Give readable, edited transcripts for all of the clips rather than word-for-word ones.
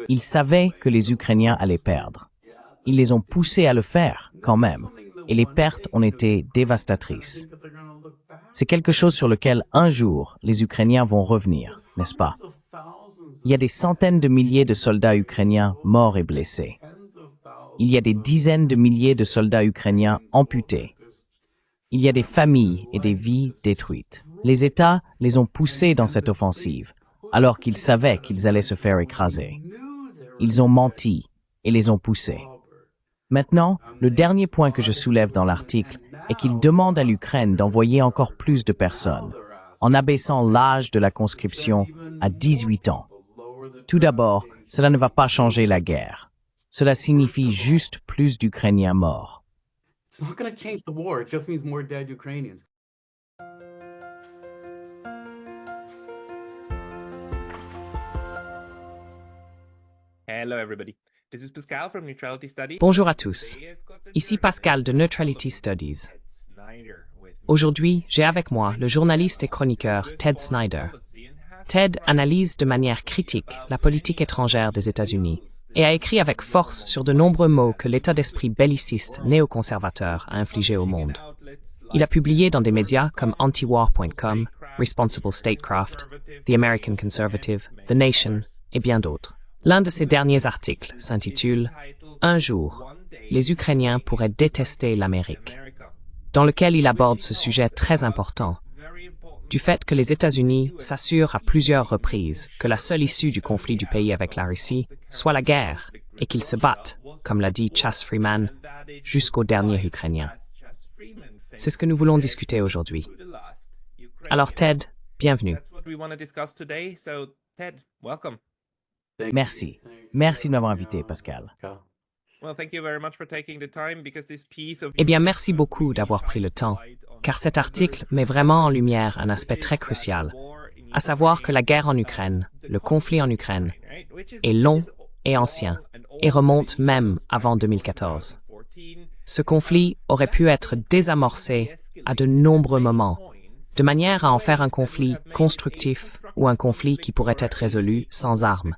Ils savaient que les Ukrainiens allaient perdre. Ils les ont poussés à le faire, quand même, et les pertes ont été dévastatrices. C'est quelque chose sur lequel, un jour, les Ukrainiens vont revenir, n'est-ce pas? Il y a des centaines de milliers de soldats ukrainiens morts et blessés. Il y a des dizaines de milliers de soldats ukrainiens amputés. Il y a des familles et des vies détruites. Les États les ont poussés dans cette offensive, alors qu'ils savaient qu'ils allaient se faire écraser. Ils ont menti et les ont poussés. Maintenant, le dernier point que je soulève dans l'article est qu'il demande à l'Ukraine d'envoyer encore plus de personnes, en abaissant l'âge de la conscription à 18 ans. Tout d'abord, cela ne va pas changer la guerre. Cela signifie juste plus d'Ukrainiens morts. Hello everybody. This is Pascal from Neutrality Studies. Bonjour à tous. Ici Pascal de Neutrality Studies. Aujourd'hui, j'ai avec moi le journaliste et chroniqueur Ted Snyder. Ted analyse de manière critique la politique étrangère des États-Unis et a écrit avec force sur de nombreux maux que l'état d'esprit belliciste néoconservateur a infligé au monde. Il a publié dans des médias comme antiwar.com, Responsible Statecraft, The American Conservative, The Nation et bien d'autres. L'un de ses derniers articles s'intitule « Un jour, les Ukrainiens pourraient détester l'Amérique », dans lequel il aborde ce sujet très important, du fait que les États-Unis s'assurent à plusieurs reprises que la seule issue du conflit du pays avec la Russie soit la guerre et qu'ils se battent, comme l'a dit Chas Freeman, jusqu'au dernier Ukrainien. C'est ce que nous voulons discuter aujourd'hui. Alors Ted, bienvenue. Merci. Merci de m'avoir invité, Pascal. Eh bien, merci beaucoup d'avoir pris le temps, car cet article met vraiment en lumière un aspect très crucial, à savoir que la guerre en Ukraine, le conflit en Ukraine, est long et ancien, et remonte même avant 2014. Ce conflit aurait pu être désamorcé à de nombreux moments, de manière à en faire un conflit constructif ou un conflit qui pourrait être résolu sans armes.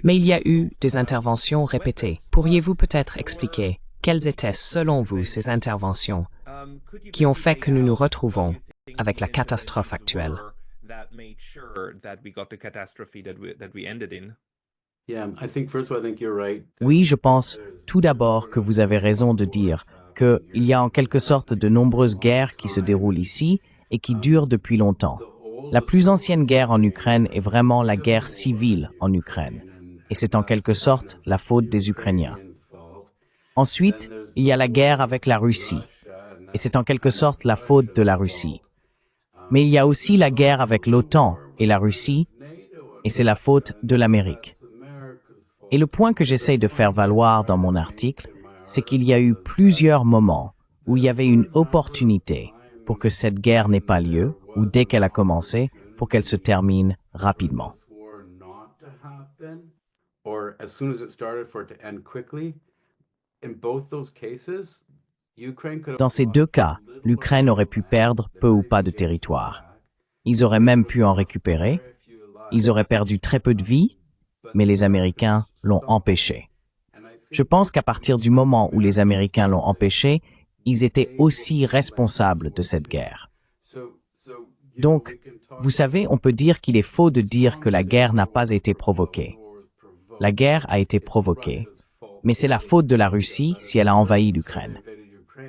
Mais il y a eu des interventions répétées. Pourriez-vous peut-être expliquer quelles étaient, selon vous, ces interventions qui ont fait que nous nous retrouvons avec la catastrophe actuelle? Oui, je pense tout d'abord que vous avez raison de dire qu'il y a en quelque sorte de nombreuses guerres qui se déroulent ici et qui durent depuis longtemps. La plus ancienne guerre en Ukraine est vraiment la guerre civile en Ukraine. Et c'est en quelque sorte la faute des Ukrainiens. Ensuite, il y a la guerre avec la Russie, et c'est en quelque sorte la faute de la Russie. Mais il y a aussi la guerre avec l'OTAN et la Russie, et c'est la faute de l'Amérique. Et le point que j'essaie de faire valoir dans mon article, c'est qu'il y a eu plusieurs moments où il y avait une opportunité pour que cette guerre n'ait pas lieu, ou dès qu'elle a commencé, pour qu'elle se termine rapidement. Dans ces deux cas, l'Ukraine aurait pu perdre peu ou pas de territoire. Ils auraient même pu en récupérer. Ils auraient perdu très peu de vies, mais les Américains l'ont empêché. Je pense qu'à partir du moment où les Américains l'ont empêché, ils étaient aussi responsables de cette guerre. Donc, vous savez, on peut dire qu'il est faux de dire que la guerre n'a pas été provoquée. La guerre a été provoquée, mais c'est la faute de la Russie si elle a envahi l'Ukraine.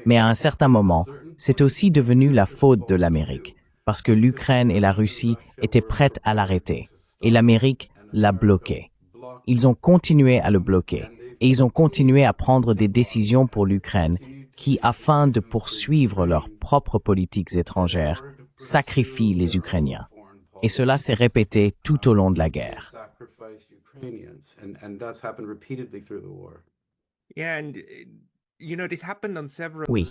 Mais à un certain moment, c'est aussi devenu la faute de l'Amérique, parce que l'Ukraine et la Russie étaient prêtes à l'arrêter, et l'Amérique l'a bloqué. Ils ont continué à le bloquer, et ils ont continué à prendre des décisions pour l'Ukraine qui, afin de poursuivre leurs propres politiques étrangères, sacrifient les Ukrainiens. Et cela s'est répété tout au long de la guerre. Oui.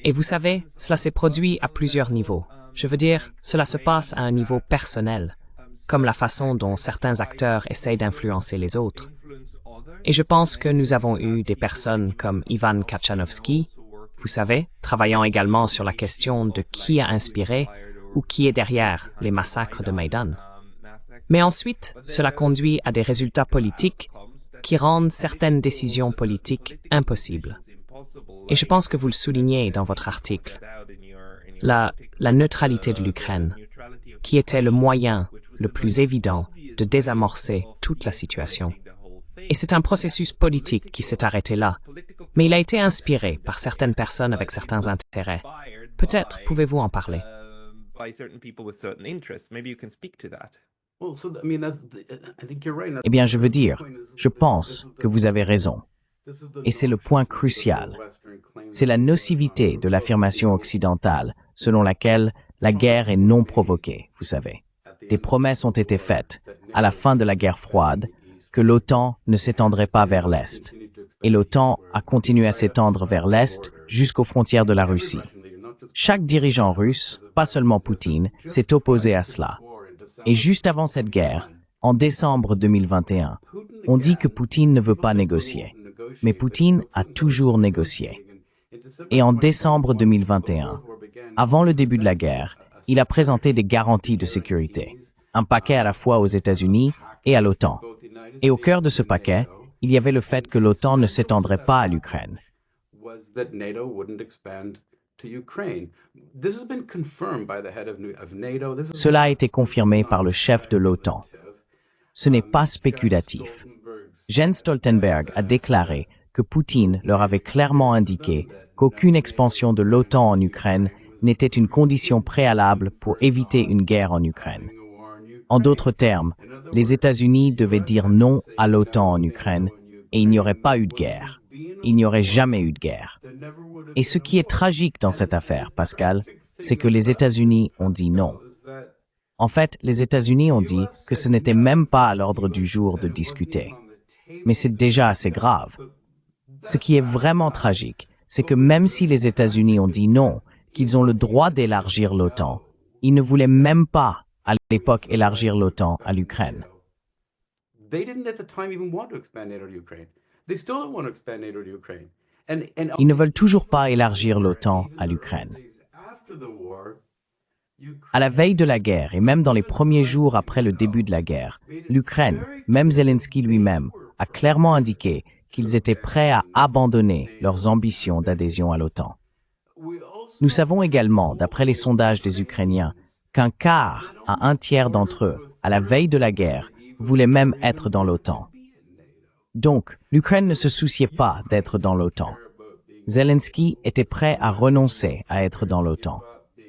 Et vous savez, cela s'est produit à plusieurs niveaux. Je veux dire, cela se passe à un niveau personnel, comme la façon dont certains acteurs essayent d'influencer les autres. Et je pense que nous avons eu des personnes comme Ivan Khachanovsky, vous savez, travaillant également sur la question de qui a inspiré ou qui est derrière les massacres de Maïdan. Mais ensuite, cela conduit à des résultats politiques qui rendent certaines décisions politiques impossibles. Et je pense que vous le soulignez dans votre article. La neutralité de l'Ukraine, qui était le moyen le plus évident de désamorcer toute la situation. Et c'est un processus politique qui s'est arrêté là, mais il a été inspiré par certaines personnes avec certains intérêts. Peut-être pouvez-vous en parler. Eh bien, je veux dire, je pense que vous avez raison. Et c'est le point crucial. C'est la nocivité de l'affirmation occidentale selon laquelle la guerre est non provoquée, vous savez. Des promesses ont été faites, à la fin de la guerre froide, que l'OTAN ne s'étendrait pas vers l'Est. Et l'OTAN a continué à s'étendre vers l'Est jusqu'aux frontières de la Russie. Chaque dirigeant russe, pas seulement Poutine, s'est opposé à cela. Et juste avant cette guerre, en décembre 2021, on dit que Poutine ne veut pas négocier. Mais Poutine a toujours négocié. Et en décembre 2021, avant le début de la guerre, il a présenté des garanties de sécurité, un paquet à la fois aux États-Unis et à l'OTAN. Et au cœur de ce paquet, il y avait le fait que l'OTAN ne s'étendrait pas à l'Ukraine. Cela a été confirmé par le chef de l'OTAN. Ce n'est pas spéculatif. Jens Stoltenberg a déclaré que Poutine leur avait clairement indiqué qu'aucune expansion de l'OTAN en Ukraine n'était une condition préalable pour éviter une guerre en Ukraine. En d'autres termes, les États-Unis devaient dire non à l'OTAN en Ukraine et il n'y aurait pas eu de guerre. Il n'y aurait jamais eu de guerre. Et ce qui est tragique dans cette affaire, Pascal, c'est que les États-Unis ont dit non. En fait, les États-Unis ont dit que ce n'était même pas à l'ordre du jour de discuter. Mais c'est déjà assez grave. Ce qui est vraiment tragique, c'est que même si les États-Unis ont dit non, qu'ils ont le droit d'élargir l'OTAN, ils ne voulaient même pas, à l'époque, élargir l'OTAN à l'Ukraine. Ils ne veulent toujours pas élargir l'OTAN à l'Ukraine. À la veille de la guerre et même dans les premiers jours après le début de la guerre, l'Ukraine, même Zelensky lui-même, a clairement indiqué qu'ils étaient prêts à abandonner leurs ambitions d'adhésion à l'OTAN. Nous savons également, d'après les sondages des Ukrainiens, qu'un quart à un tiers d'entre eux, à la veille de la guerre, voulaient même être dans l'OTAN. Donc, l'Ukraine ne se souciait pas d'être dans l'OTAN. Zelensky était prêt à renoncer à être dans l'OTAN.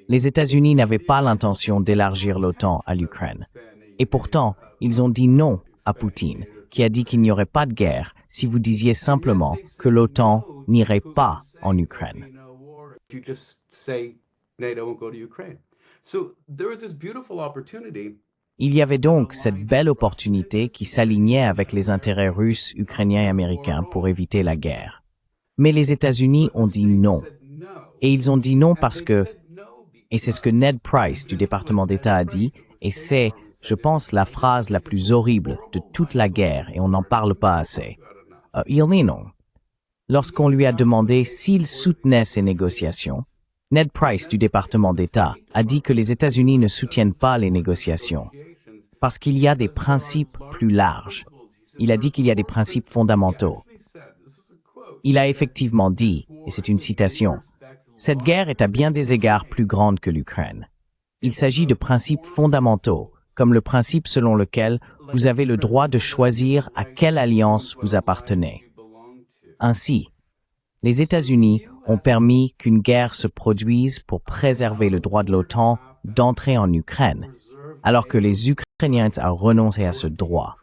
Les États-Unis n'avaient pas l'intention d'élargir l'OTAN à l'Ukraine. Et pourtant, ils ont dit non à Poutine, qui a dit qu'il n'y aurait pas de guerre si vous disiez simplement que l'OTAN n'irait pas en Ukraine. Il y avait donc cette belle opportunité qui s'alignait avec les intérêts russes, ukrainiens et américains pour éviter la guerre. Mais les États-Unis ont dit non. Et ils ont dit non parce que, et c'est ce que Ned Price du département d'État a dit, et c'est, je pense, la phrase la plus horrible de toute la guerre, et on n'en parle pas assez. Il dit non. Lorsqu'on lui a demandé s'il soutenait ces négociations, Ned Price du département d'État a dit que les États-Unis ne soutiennent pas les négociations parce qu'il y a des principes plus larges. Il a dit qu'il y a des principes fondamentaux. Il a effectivement dit, et c'est une citation, « Cette guerre est à bien des égards plus grande que l'Ukraine. Il s'agit de principes fondamentaux, comme le principe selon lequel vous avez le droit de choisir à quelle alliance vous appartenez. » Ainsi, les États-Unis ont permis qu'une guerre se produise pour préserver le droit de l'OTAN d'entrer en Ukraine, alors que les Ukrainiens ont renoncé à ce droit.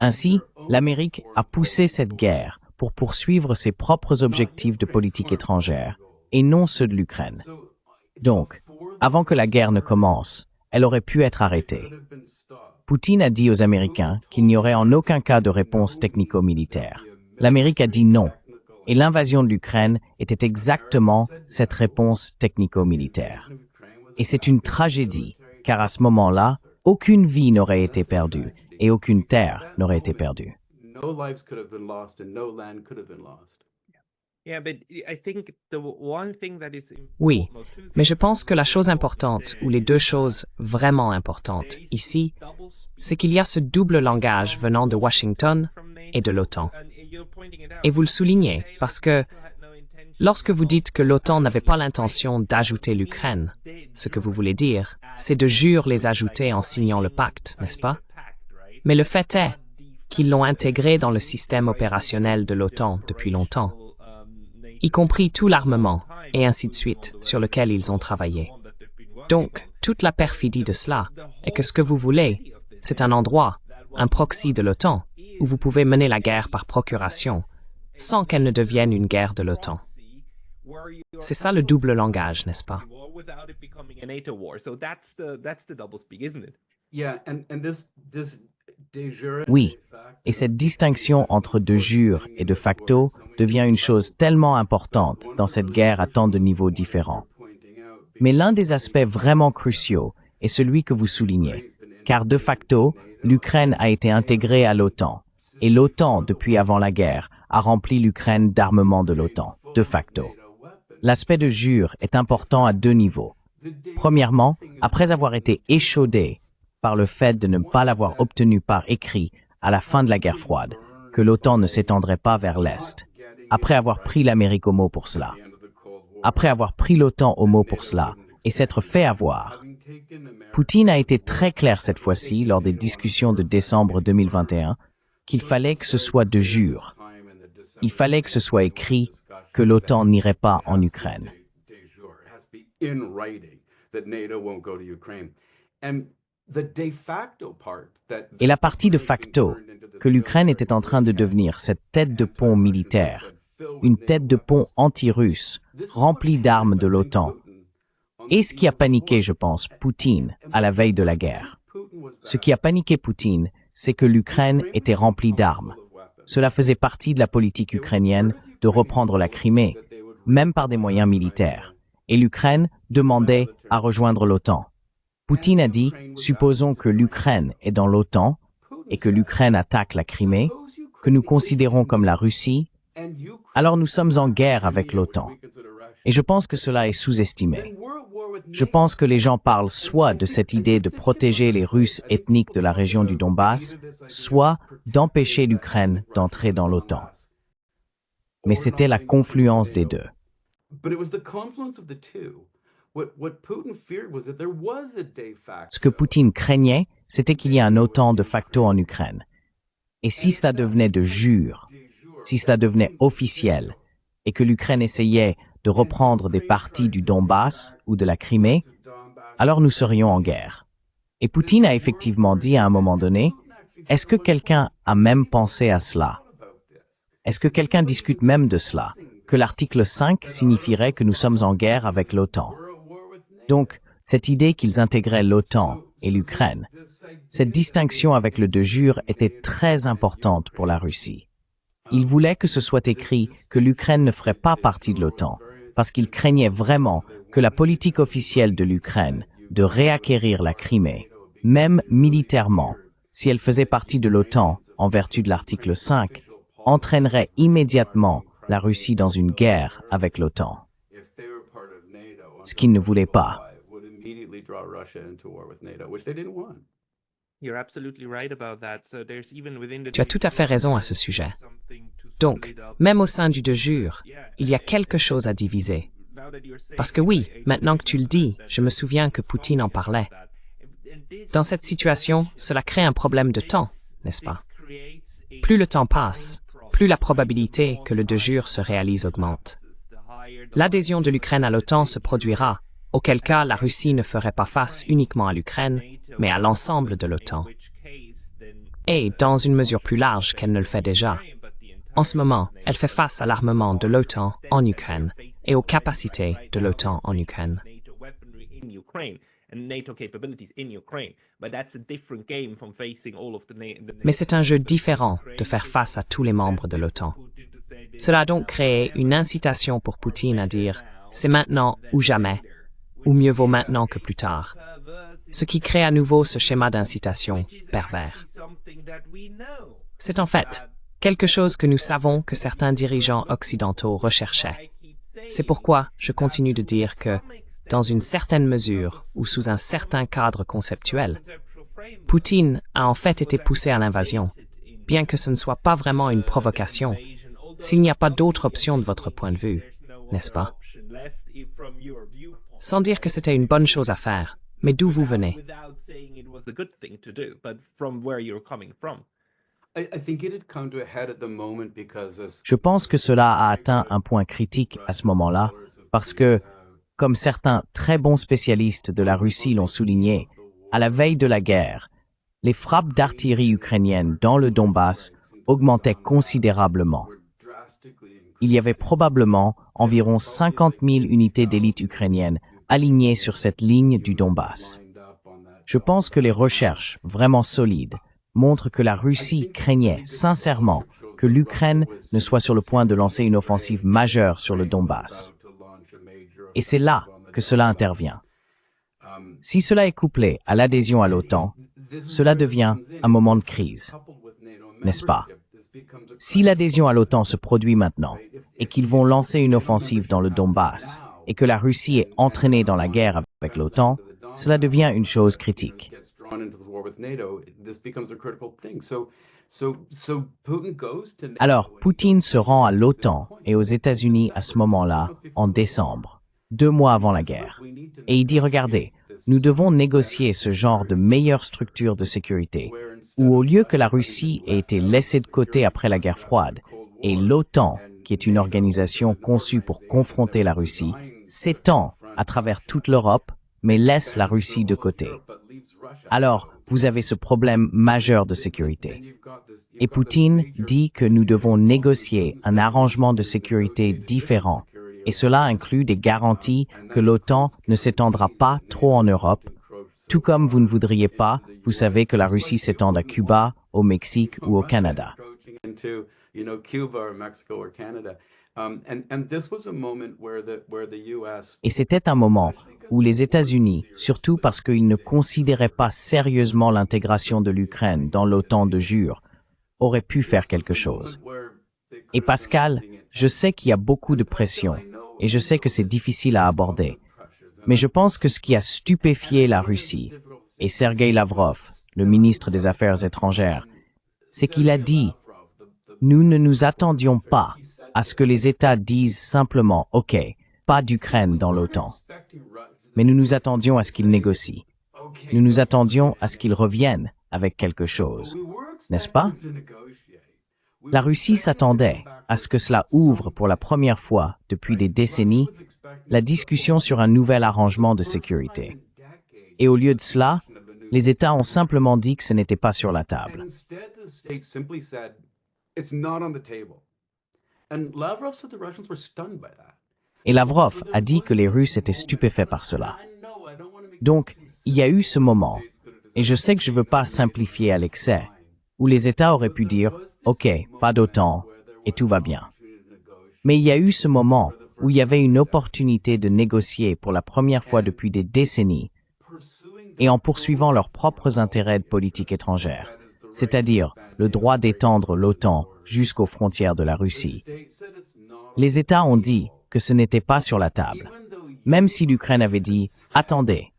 Ainsi, l'Amérique a poussé cette guerre pour poursuivre ses propres objectifs de politique étrangère, et non ceux de l'Ukraine. Donc, avant que la guerre ne commence, elle aurait pu être arrêtée. Poutine a dit aux Américains qu'il n'y aurait en aucun cas de réponse technico-militaire. L'Amérique a dit non, et l'invasion de l'Ukraine était exactement cette réponse technico-militaire. Et c'est une tragédie, car à ce moment-là, aucune vie n'aurait été perdue, et aucune terre n'aurait été perdue. Oui, mais je pense que la chose importante, ou les deux choses vraiment importantes ici, c'est qu'il y a ce double langage venant de Washington et de l'OTAN. Et vous le soulignez, parce que lorsque vous dites que l'OTAN n'avait pas l'intention d'ajouter l'Ukraine, ce que vous voulez dire, c'est de jure les ajouter en signant le pacte, n'est-ce pas? Mais le fait est qu'ils l'ont intégré dans le système opérationnel de l'OTAN depuis longtemps, y compris tout l'armement, et ainsi de suite, sur lequel ils ont travaillé. Donc, toute la perfidie de cela est que ce que vous voulez, c'est un endroit, un proxy de l'OTAN, où vous pouvez mener la guerre par procuration, sans qu'elle ne devienne une guerre de l'OTAN. C'est ça le double langage, n'est-ce pas? Oui, et cette distinction entre de jure et de facto devient une chose tellement importante dans cette guerre à tant de niveaux différents. Mais l'un des aspects vraiment cruciaux est celui que vous soulignez, car de facto, l'Ukraine a été intégrée à l'OTAN, et l'OTAN, depuis avant la guerre, a rempli l'Ukraine d'armement de l'OTAN, de facto. L'aspect de jure est important à deux niveaux. Premièrement, après avoir été échaudé par le fait de ne pas l'avoir obtenu par écrit à la fin de la guerre froide, que l'OTAN ne s'étendrait pas vers l'Est, après avoir pris l'Amérique au mot pour cela, après avoir pris l'OTAN au mot pour cela, et s'être fait avoir. Poutine a été très clair cette fois-ci, lors des discussions de décembre 2021, qu'il fallait que ce soit de jure. Il fallait que ce soit écrit que l'OTAN n'irait pas en Ukraine. Et la partie de facto, que l'Ukraine était en train de devenir cette tête de pont militaire, une tête de pont anti-russe, remplie d'armes de l'OTAN, et ce qui a paniqué, je pense, Poutine à la veille de la guerre. Ce qui a paniqué Poutine, c'est que l'Ukraine était remplie d'armes. Cela faisait partie de la politique ukrainienne de reprendre la Crimée, même par des moyens militaires. Et l'Ukraine demandait à rejoindre l'OTAN. Poutine a dit, supposons que l'Ukraine est dans l'OTAN et que l'Ukraine attaque la Crimée, que nous considérons comme la Russie, alors nous sommes en guerre avec l'OTAN. Et je pense que cela est sous-estimé. Je pense que les gens parlent soit de cette idée de protéger les Russes ethniques de la région du Donbass, soit d'empêcher l'Ukraine d'entrer dans l'OTAN. Mais c'était la confluence des deux. Ce que Poutine craignait, c'était qu'il y ait un OTAN de facto en Ukraine. Et si cela devenait de jure, si cela devenait officiel, et que l'Ukraine essayait de reprendre des parties du Donbass ou de la Crimée, alors nous serions en guerre. Et Poutine a effectivement dit à un moment donné, est-ce que quelqu'un a même pensé à cela? Est-ce que quelqu'un discute même de cela? Que l'article 5 signifierait que nous sommes en guerre avec l'OTAN. Donc, cette idée qu'ils intégraient l'OTAN et l'Ukraine, cette distinction avec le de jure était très importante pour la Russie. Ils voulaient que ce soit écrit que l'Ukraine ne ferait pas partie de l'OTAN, parce qu'ils craignaient vraiment que la politique officielle de l'Ukraine de réacquérir la Crimée, même militairement, si elle faisait partie de l'OTAN en vertu de l'article 5, entraînerait immédiatement la Russie dans une guerre avec l'OTAN. Ce qu'ils ne voulaient pas. Tu as tout à fait raison à ce sujet. Donc, même au sein du de jure, il y a quelque chose à diviser. Parce que oui, maintenant que tu le dis, je me souviens que Poutine en parlait. Dans cette situation, cela crée un problème de temps, n'est-ce pas? Plus le temps passe, plus la probabilité que le de jure se réalise augmente. L'adhésion de l'Ukraine à l'OTAN se produira, auquel cas la Russie ne ferait pas face uniquement à l'Ukraine, mais à l'ensemble de l'OTAN. Et, dans une mesure plus large qu'elle ne le fait déjà, en ce moment, elle fait face à l'armement de l'OTAN en Ukraine et aux capacités de l'OTAN en Ukraine. Mais c'est un jeu différent de faire face à tous les membres de l'OTAN. Cela a donc créé une incitation pour Poutine à dire « c'est maintenant ou jamais », ou mieux vaut maintenant que plus tard, ce qui crée à nouveau ce schéma d'incitation pervers. C'est en fait quelque chose que nous savons que certains dirigeants occidentaux recherchaient. C'est pourquoi je continue de dire que, dans une certaine mesure ou sous un certain cadre conceptuel, Poutine a en fait été poussé à l'invasion, bien que ce ne soit pas vraiment une provocation, s'il n'y a pas d'autre option de votre point de vue, n'est-ce pas? Sans dire que c'était une bonne chose à faire, mais d'où vous venez? Je pense que cela a atteint un point critique à ce moment-là, parce que, comme certains très bons spécialistes de la Russie l'ont souligné, à la veille de la guerre, les frappes d'artillerie ukrainiennes dans le Donbass augmentaient considérablement. Il y avait probablement environ 50 000 unités d'élite ukrainiennes alignées sur cette ligne du Donbass. Je pense que les recherches vraiment solides montrent que la Russie craignait sincèrement que l'Ukraine ne soit sur le point de lancer une offensive majeure sur le Donbass. Et c'est là que cela intervient. Si cela est couplé à l'adhésion à l'OTAN, cela devient un moment de crise, n'est-ce pas? Si l'adhésion à l'OTAN se produit maintenant et qu'ils vont lancer une offensive dans le Donbass et que la Russie est entraînée dans la guerre avec l'OTAN, cela devient une chose critique. Alors, Poutine se rend à l'OTAN et aux États-Unis à ce moment-là, en décembre, 2 mois avant la guerre. Et il dit, regardez, nous devons négocier ce genre de meilleure structure de sécurité, où au lieu que la Russie ait été laissée de côté après la guerre froide, et l'OTAN, qui est une organisation conçue pour confronter la Russie, s'étend à travers toute l'Europe, mais laisse la Russie de côté. Alors, vous avez ce problème majeur de sécurité. Et Poutine dit que nous devons négocier un arrangement de sécurité différent, et cela inclut des garanties que l'OTAN ne s'étendra pas trop en Europe, tout comme vous ne voudriez pas, vous savez, que la Russie s'étende à Cuba, au Mexique ou au Canada. Et c'était un moment où les États-Unis, surtout parce qu'ils ne considéraient pas sérieusement l'intégration de l'Ukraine dans l'OTAN de jure, auraient pu faire quelque chose. Et Pascal, je sais qu'il y a beaucoup de pression, et je sais que c'est difficile à aborder. Mais je pense que ce qui a stupéfié la Russie, et Sergueï Lavrov, le ministre des Affaires étrangères, c'est qu'il a dit « Nous ne nous attendions pas à ce que les États disent simplement « OK, pas d'Ukraine dans l'OTAN ». Mais nous nous attendions à ce qu'ils négocient. Nous nous attendions à ce qu'ils reviennent avec quelque chose, n'est-ce pas? La Russie s'attendait à ce que cela ouvre pour la première fois depuis des décennies la discussion sur un nouvel arrangement de sécurité. Et au lieu de cela, les États ont simplement dit que ce n'était pas sur la table. Et Lavrov a dit que les Russes étaient stupéfaits par cela. Donc, il y a eu ce moment, et je sais que je ne veux pas simplifier à l'excès, où les États auraient pu dire « OK, pas d'OTAN, et tout va bien ». Mais il y a eu ce moment où il y avait une opportunité de négocier pour la première fois depuis des décennies, et en poursuivant leurs propres intérêts de politique étrangère, c'est-à-dire le droit d'étendre l'OTAN jusqu'aux frontières de la Russie. Les États ont dit que ce n'était pas sur la table, même si l'Ukraine avait dit « Attendez,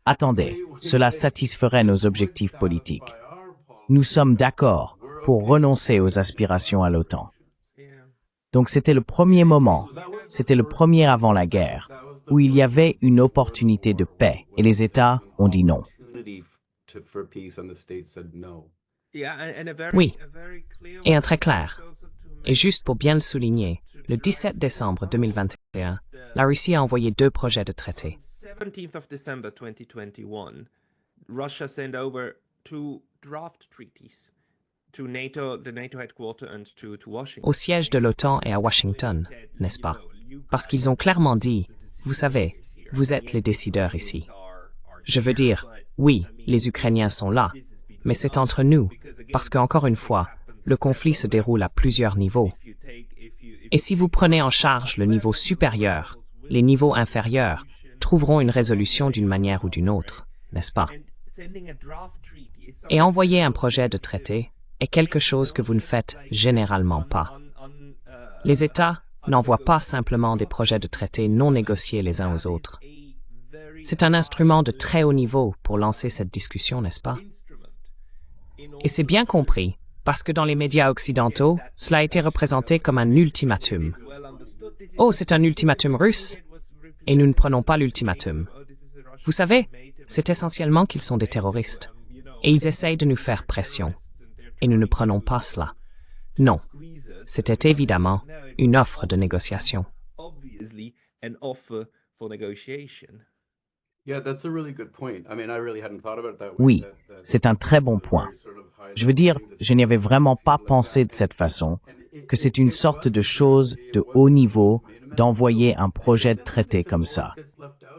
cela satisferait nos objectifs politiques. Nous sommes d'accord pour renoncer aux aspirations à l'OTAN. » Donc c'était le premier moment, c'était le premier avant la guerre, où il y avait une opportunité de paix, et les États ont dit non. Oui, et un très clair. Et juste pour bien le souligner, le 17 décembre 2021, la Russie a envoyé 2 projets de traité. 17th of December 2021, Russia sent over 2 draft treaties to NATO, the NATO headquarters and to Washington. Au siège de l'OTAN et à Washington, n'est-ce pas? Parce qu'ils ont clairement dit, vous savez, vous êtes les décideurs ici. Je veux dire, oui, les Ukrainiens sont là, mais c'est entre nous, parce qu'encore une fois, le conflit se déroule à plusieurs niveaux. Et si vous prenez en charge le niveau supérieur, les niveaux inférieurs trouveront une résolution d'une manière ou d'une autre, n'est-ce pas? Et envoyer un projet de traité, est quelque chose que vous ne faites généralement pas. Les États n'envoient pas simplement des projets de traités non négociés les uns aux autres. C'est un instrument de très haut niveau pour lancer cette discussion, n'est-ce pas? Et c'est bien compris, parce que dans les médias occidentaux, cela a été représenté comme un ultimatum. Oh, c'est un ultimatum russe? Et nous ne prenons pas l'ultimatum. Vous savez, c'est essentiellement qu'ils sont des terroristes. Et ils essayent de nous faire pression. Et nous ne prenons pas cela. Non. C'était évidemment une offre de négociation. Oui, c'est un très bon point. Je veux dire, je n'y avais vraiment pas pensé de cette façon, que c'est une sorte de chose de haut niveau d'envoyer un projet de traité comme ça.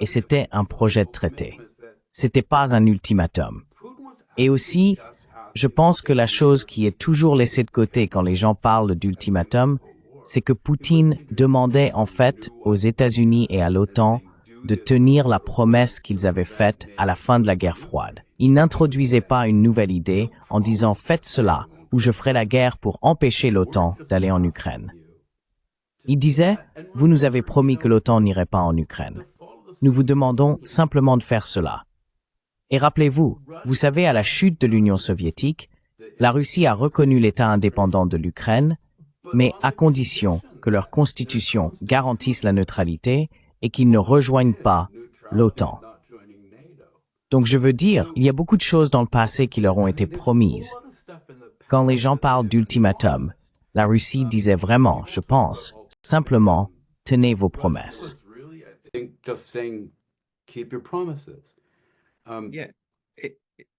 Et c'était un projet de traité. C'était pas un ultimatum. Et aussi, je pense que la chose qui est toujours laissée de côté quand les gens parlent d'ultimatum, c'est que Poutine demandait en fait aux États-Unis et à l'OTAN de tenir la promesse qu'ils avaient faite à la fin de la guerre froide. Il n'introduisait pas une nouvelle idée en disant « faites cela » ou « je ferai la guerre pour empêcher l'OTAN d'aller en Ukraine ». Il disait « vous nous avez promis que l'OTAN n'irait pas en Ukraine. Nous vous demandons simplement de faire cela ». Et rappelez-vous, vous savez, à la chute de l'Union soviétique, la Russie a reconnu l'État indépendant de l'Ukraine, mais à condition que leur constitution garantisse la neutralité et qu'ils ne rejoignent pas l'OTAN. Donc je veux dire, il y a beaucoup de choses dans le passé qui leur ont été promises. Quand les gens parlent d'ultimatum, la Russie disait vraiment, je pense, simplement, tenez vos promesses.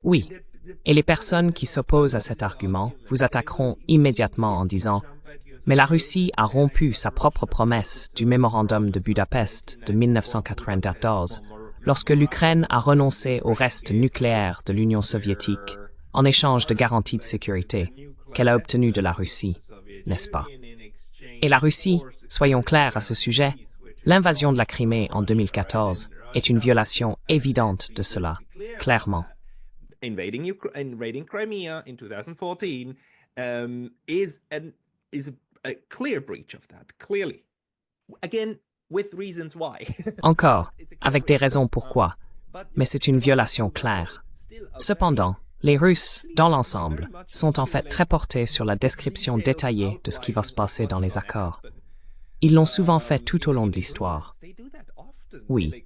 Oui, et les personnes qui s'opposent à cet argument vous attaqueront immédiatement en disant « Mais la Russie a rompu sa propre promesse du mémorandum de Budapest de 1994 lorsque l'Ukraine a renoncé au reste nucléaire de l'Union soviétique en échange de garanties de sécurité qu'elle a obtenues de la Russie, n'est-ce pas? Et la Russie, soyons clairs à ce sujet, l'invasion de la Crimée en 2014 est une violation évidente de cela, clairement. Invading Crimea in 2014 is a clear breach of that, clearly. Again, with reasons why. Encore, avec des raisons pourquoi, mais c'est une violation claire. Cependant, les Russes, dans l'ensemble, sont en fait très portés sur la description détaillée de ce qui va se passer dans les accords. Ils l'ont souvent fait tout au long de l'histoire. Oui.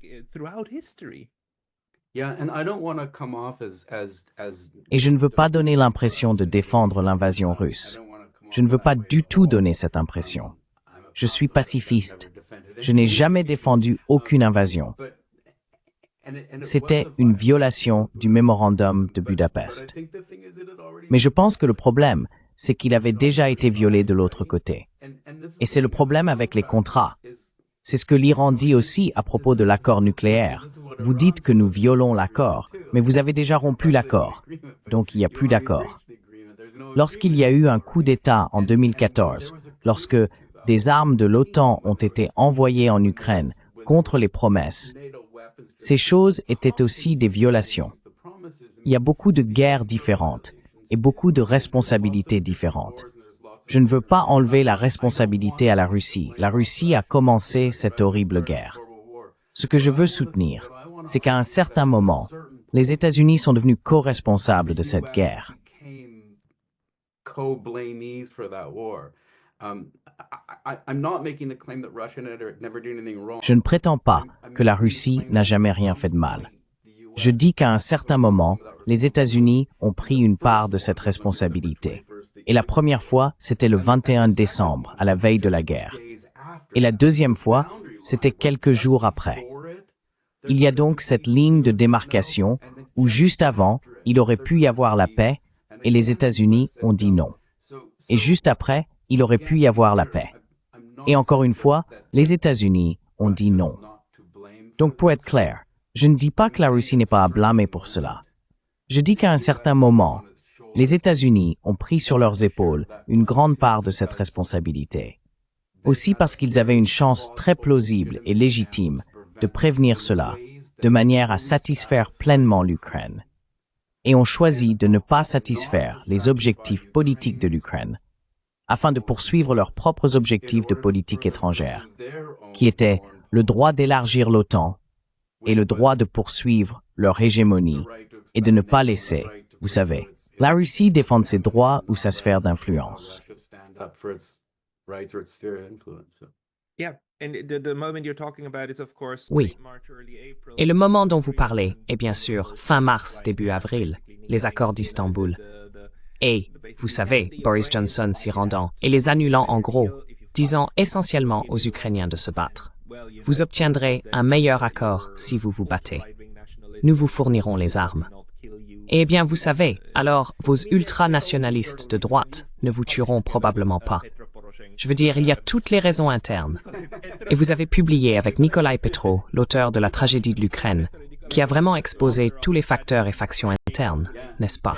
Et je ne veux pas donner l'impression de défendre l'invasion russe. Je ne veux pas du tout donner cette impression. Je suis pacifiste. Je n'ai jamais défendu aucune invasion. C'était une violation du mémorandum de Budapest. Mais je pense que le problème, c'est qu'il avait déjà été violé de l'autre côté. Et c'est le problème avec les contrats. C'est ce que l'Iran dit aussi à propos de l'accord nucléaire. Vous dites que nous violons l'accord, mais vous avez déjà rompu l'accord. Donc il n'y a plus d'accord. Lorsqu'il y a eu un coup d'État en 2014, lorsque des armes de l'OTAN ont été envoyées en Ukraine contre les promesses, ces choses étaient aussi des violations. Il y a beaucoup de guerres différentes et beaucoup de responsabilités différentes. Je ne veux pas enlever la responsabilité à la Russie. La Russie a commencé cette horrible guerre. Ce que je veux soutenir, c'est qu'à un certain moment, les États-Unis sont devenus co-responsables de cette guerre. Je ne prétends pas que la Russie n'a jamais rien fait de mal. Je dis qu'à un certain moment, les États-Unis ont pris une part de cette responsabilité. Et la première fois, c'était le 21 décembre, à la veille de la guerre. Et la deuxième fois, c'était quelques jours après. Il y a donc cette ligne de démarcation où juste avant, il aurait pu y avoir la paix et les États-Unis ont dit non. Et juste après, il aurait pu y avoir la paix. Et encore une fois, les États-Unis ont dit non. Donc pour être clair, je ne dis pas que la Russie n'est pas à blâmer pour cela. Je dis qu'à un certain moment, les États-Unis ont pris sur leurs épaules une grande part de cette responsabilité. Aussi parce qu'ils avaient une chance très plausible et légitime de prévenir cela, de manière à satisfaire pleinement l'Ukraine. et ont choisi de ne pas satisfaire les objectifs politiques de l'Ukraine, afin de poursuivre leurs propres objectifs de politique étrangère, qui étaient le droit d'élargir l'OTAN et le droit de poursuivre leur hégémonie et de ne pas laisser, vous savez, la Russie défendre ses droits ou sa sphère d'influence. Oui. Et le moment dont vous parlez est bien sûr fin mars, début avril, les accords d'Istanbul. Et, vous savez, Boris Johnson s'y rendant et les annulant en gros, disant essentiellement aux Ukrainiens de se battre. Vous obtiendrez un meilleur accord si vous vous battez. Nous vous fournirons les armes. Eh bien, vous savez, alors vos ultranationalistes de droite ne vous tueront probablement pas. Je veux dire, il y a toutes les raisons internes. Et vous avez publié avec Nikolai Petro, l'auteur de La tragédie de l'Ukraine, qui a vraiment exposé tous les facteurs et factions internes, n'est-ce pas?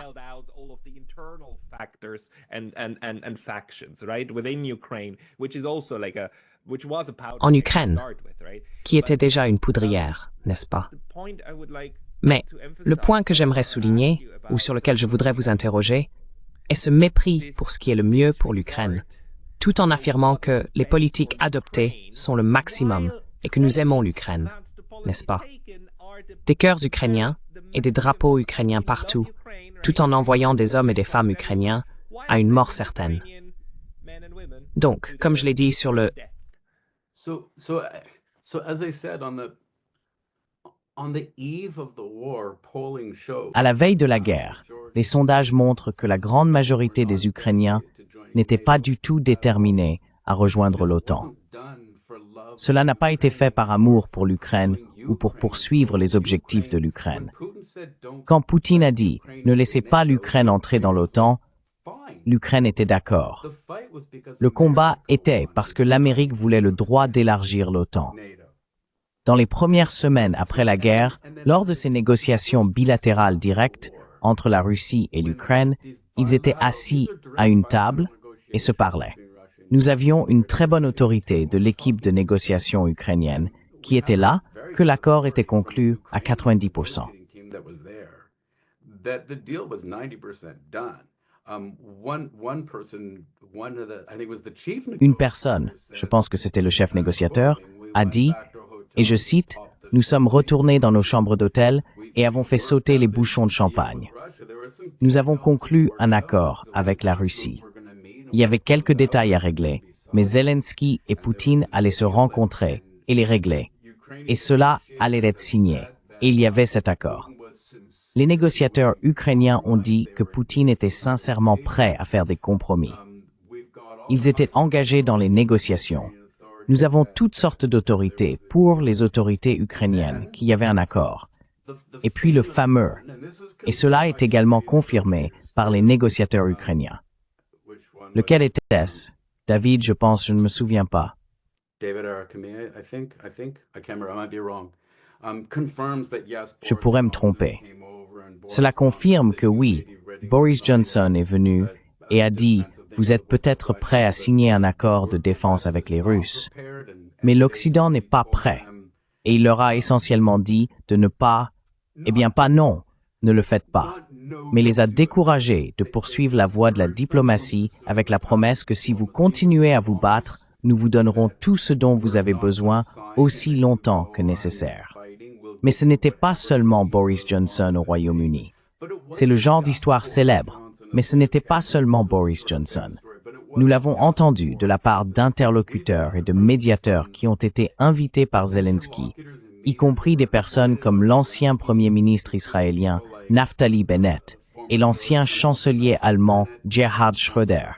En Ukraine, qui était déjà une poudrière, n'est-ce pas? Mais le point que j'aimerais souligner, ou sur lequel je voudrais vous interroger, est ce mépris pour ce qui est le mieux pour l'Ukraine, tout en affirmant que les politiques adoptées sont le maximum et que nous aimons l'Ukraine, n'est-ce pas? Des cœurs ukrainiens et des drapeaux ukrainiens partout, tout en envoyant des hommes et des femmes ukrainiens à une mort certaine. Donc, comme je l'ai dit sur le... À la veille de la guerre, les sondages montrent que la grande majorité des Ukrainiens n'étaient pas du tout déterminés à rejoindre l'OTAN. Cela n'a pas été fait par amour pour l'Ukraine ou pour poursuivre les objectifs de l'Ukraine. Quand Poutine a dit « ne laissez pas l'Ukraine entrer dans l'OTAN », l'Ukraine était d'accord. Le combat était parce que l'Amérique voulait le droit d'élargir l'OTAN. Dans les premières semaines après la guerre, lors de ces négociations bilatérales directes entre la Russie et l'Ukraine, ils étaient assis à une table et se parlaient. Nous avions une très bonne autorité de l'équipe de négociation ukrainienne qui était là, que l'accord était conclu à 90%. Une personne, je pense que c'était le chef négociateur, a dit, et je cite, « Nous sommes retournés dans nos chambres d'hôtel et avons fait sauter les bouchons de champagne. Nous avons conclu un accord avec la Russie. Il y avait quelques détails à régler, mais Zelensky et Poutine allaient se rencontrer et les régler. Et cela allait être signé, et il y avait cet accord. Les négociateurs ukrainiens ont dit que Poutine était sincèrement prêt à faire des compromis. Ils étaient engagés dans les négociations. Nous avons toutes sortes d'autorités pour les autorités ukrainiennes qu'il y avait un accord. Et puis le fameux, et cela est également confirmé par les négociateurs ukrainiens. Lequel était-ce? David, je pense, je ne me souviens pas. Je pourrais me tromper. Cela confirme que oui, Boris Johnson est venu et a dit « Vous êtes peut-être prêt à signer un accord de défense avec les Russes, mais l'Occident n'est pas prêt. » Et il leur a essentiellement dit de ne pas, eh bien pas non, ne le faites pas, mais les a découragés de poursuivre la voie de la diplomatie avec la promesse que si vous continuez à vous battre, nous vous donnerons tout ce dont vous avez besoin aussi longtemps que nécessaire. Mais ce n'était pas seulement Boris Johnson au Royaume-Uni. C'est le genre d'histoire célèbre, mais ce n'était pas seulement Boris Johnson. Nous l'avons entendu de la part d'interlocuteurs et de médiateurs qui ont été invités par Zelensky, y compris des personnes comme l'ancien Premier ministre israélien Naftali Bennett et l'ancien chancelier allemand Gerhard Schröder,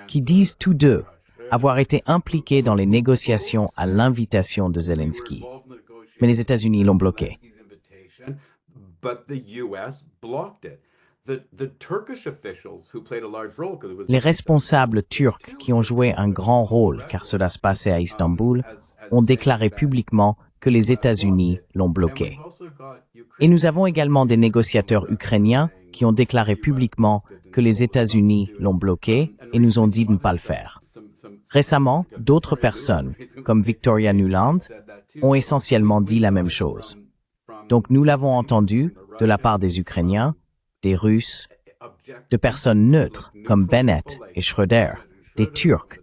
qui disent tous deux avoir été impliqués dans les négociations à l'invitation de Zelensky. Mais les États-Unis l'ont bloqué. Les responsables turcs qui ont joué un grand rôle, car cela se passait à Istanbul, ont déclaré publiquement que les États-Unis l'ont bloqué. Et nous avons également des négociateurs ukrainiens qui ont déclaré publiquement que les États-Unis l'ont bloqué et nous ont dit de ne pas le faire. Récemment, d'autres personnes, comme Victoria Nuland, ont essentiellement dit la même chose. Donc nous l'avons entendu de la part des Ukrainiens, des Russes, de personnes neutres comme Bennett et Schröder, des Turcs,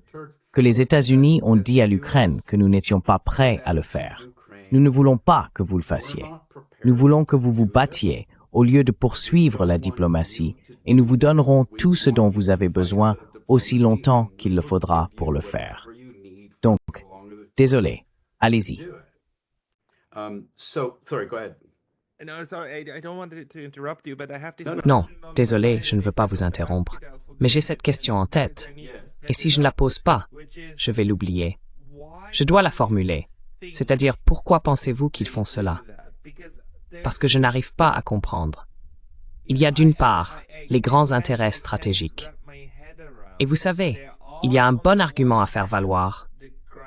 que les États-Unis ont dit à l'Ukraine que nous n'étions pas prêts à le faire. Nous ne voulons pas que vous le fassiez. Nous voulons que vous vous battiez au lieu de poursuivre la diplomatie et nous vous donnerons tout ce dont vous avez besoin aussi longtemps qu'il le faudra pour le faire. Donc, désolé, allez-y. Non, désolé, je ne veux pas vous interrompre, mais j'ai cette question en tête. Et si je ne la pose pas, je vais l'oublier. Je dois la formuler. C'est-à-dire, pourquoi pensez-vous qu'ils font cela? Parce que je n'arrive pas à comprendre. Il y a d'une part les grands intérêts stratégiques. Et vous savez, il y a un bon argument à faire valoir,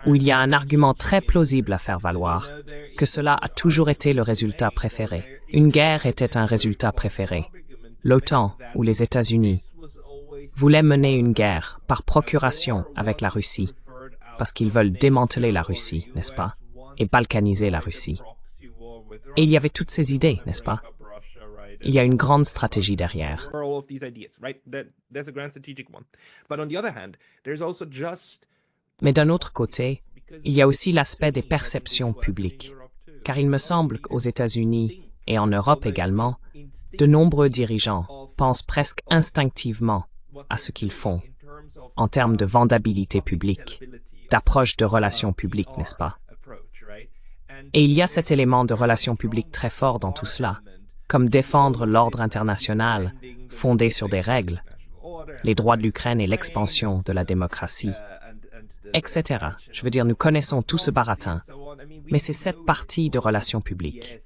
ou il y a un argument très plausible à faire valoir, que cela a toujours été le résultat préféré. Une guerre était un résultat préféré. L'OTAN, ou les États-Unis, voulaient mener une guerre par procuration avec la Russie, parce qu'ils veulent démanteler la Russie, n'est-ce pas, et balkaniser la Russie. Et il y avait toutes ces idées, n'est-ce pas? Il y a une grande stratégie derrière. Mais d'un autre côté, il y a aussi l'aspect des perceptions publiques, car il me semble qu'aux États-Unis et en Europe également, de nombreux dirigeants pensent presque instinctivement à ce qu'ils font, en termes de vendabilité publique, d'approche de relations publiques, n'est-ce pas? Et il y a cet élément de relations publiques très fort dans tout cela, comme défendre l'ordre international fondé sur des règles, les droits de l'Ukraine et l'expansion de la démocratie, etc. Je veux dire, nous connaissons tout ce baratin, mais c'est cette partie de relations publiques.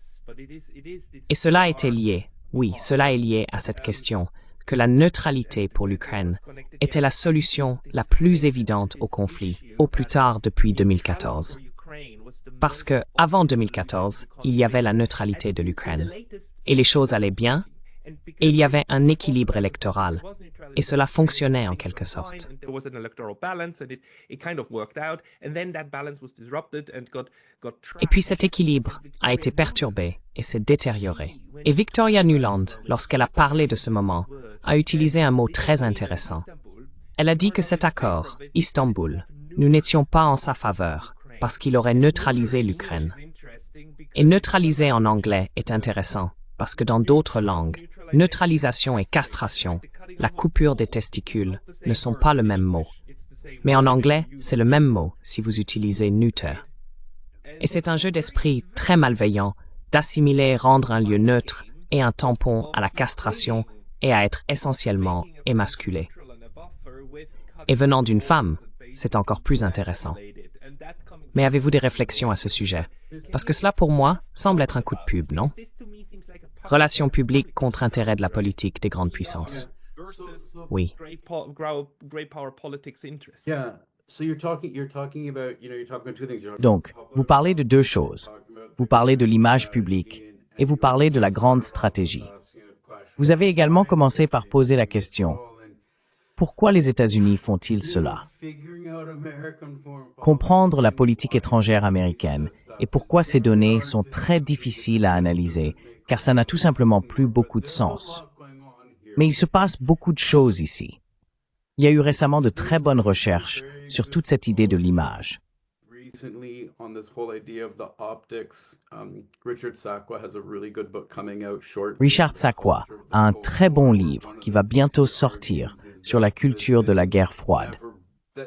Et cela était lié, oui, cela est lié à cette question, que la neutralité pour l'Ukraine était la solution la plus évidente au conflit, au plus tard depuis 2014. Parce que, avant 2014, il y avait la neutralité de l'Ukraine. Et les choses allaient bien, et il y avait un équilibre électoral. Et cela fonctionnait en quelque sorte. Et puis cet équilibre a été perturbé et s'est détérioré. Et Victoria Nuland, lorsqu'elle a parlé de ce moment, a utilisé un mot très intéressant. Elle a dit que cet accord, Istanbul, nous n'étions pas en sa faveur, parce qu'il aurait neutralisé l'Ukraine. Et neutraliser en anglais est intéressant, parce que dans d'autres langues, neutralisation et castration, la coupure des testicules, ne sont pas le même mot. Mais en anglais, c'est le même mot si vous utilisez neuter. Et c'est un jeu d'esprit très malveillant d'assimiler rendre un lieu neutre et un tampon à la castration et à être essentiellement émasculé. Et venant d'une femme, c'est encore plus intéressant. Mais avez-vous des réflexions à ce sujet? Parce que cela, pour moi, semble être un coup de pub, non? Relations publiques contre intérêt de la politique des grandes puissances. Oui. Donc, vous parlez de deux choses. Vous parlez de l'image publique et vous parlez de la grande stratégie. Vous avez également commencé par poser la question, pourquoi les États-Unis font-ils cela? Comprendre la politique étrangère américaine et pourquoi ces données sont très difficiles à analyser, car ça n'a tout simplement plus beaucoup de sens. Mais il se passe beaucoup de choses ici. Il y a eu récemment de très bonnes recherches sur toute cette idée de l'image. Richard Sakwa a un très bon livre qui va bientôt sortir sur la culture de la guerre froide,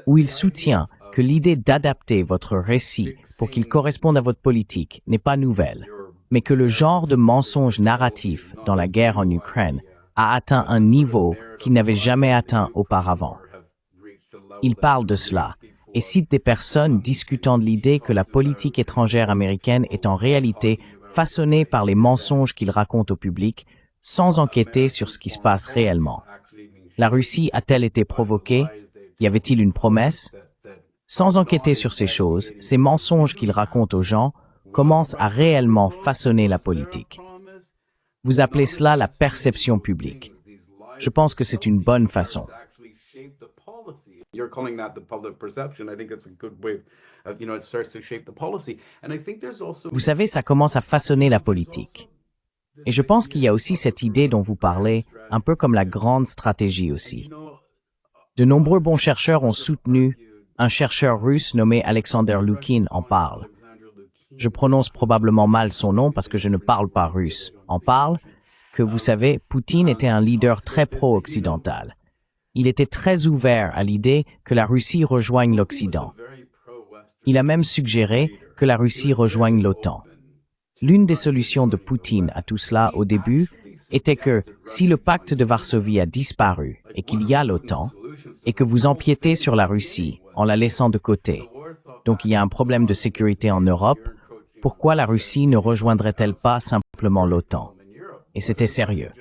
où il soutient que l'idée d'adapter votre récit pour qu'il corresponde à votre politique n'est pas nouvelle, mais que le genre de mensonge narratif dans la guerre en Ukraine a atteint un niveau qu'il n'avait jamais atteint auparavant. Il parle de cela et cite des personnes discutant de l'idée que la politique étrangère américaine est en réalité façonnée par les mensonges qu'il raconte au public sans enquêter sur ce qui se passe réellement. La Russie a-t-elle été provoquée? Y avait-il une promesse? Sans enquêter sur ces choses, ces mensonges qu'il raconte aux gens commencent à réellement façonner la politique. Vous appelez cela la perception publique. Je pense que c'est une bonne façon. Vous savez, ça commence à façonner la politique. Et je pense qu'il y a aussi cette idée dont vous parlez, un peu comme la grande stratégie aussi. De nombreux bons chercheurs ont soutenu, un chercheur russe nommé Alexander Lukin en parle. Je prononce probablement mal son nom parce que je ne parle pas russe. En parle que, vous savez, Poutine était un leader très pro-occidental. Il était très ouvert à l'idée que la Russie rejoigne l'Occident. Il a même suggéré que la Russie rejoigne l'OTAN. L'une des solutions de Poutine à tout cela au début était que si le pacte de Varsovie a disparu et qu'il y a l'OTAN, et que vous empiétez sur la Russie en la laissant de côté, donc il y a un problème de sécurité en Europe, pourquoi la Russie ne rejoindrait-elle pas simplement l'OTAN? Et c'était sérieux.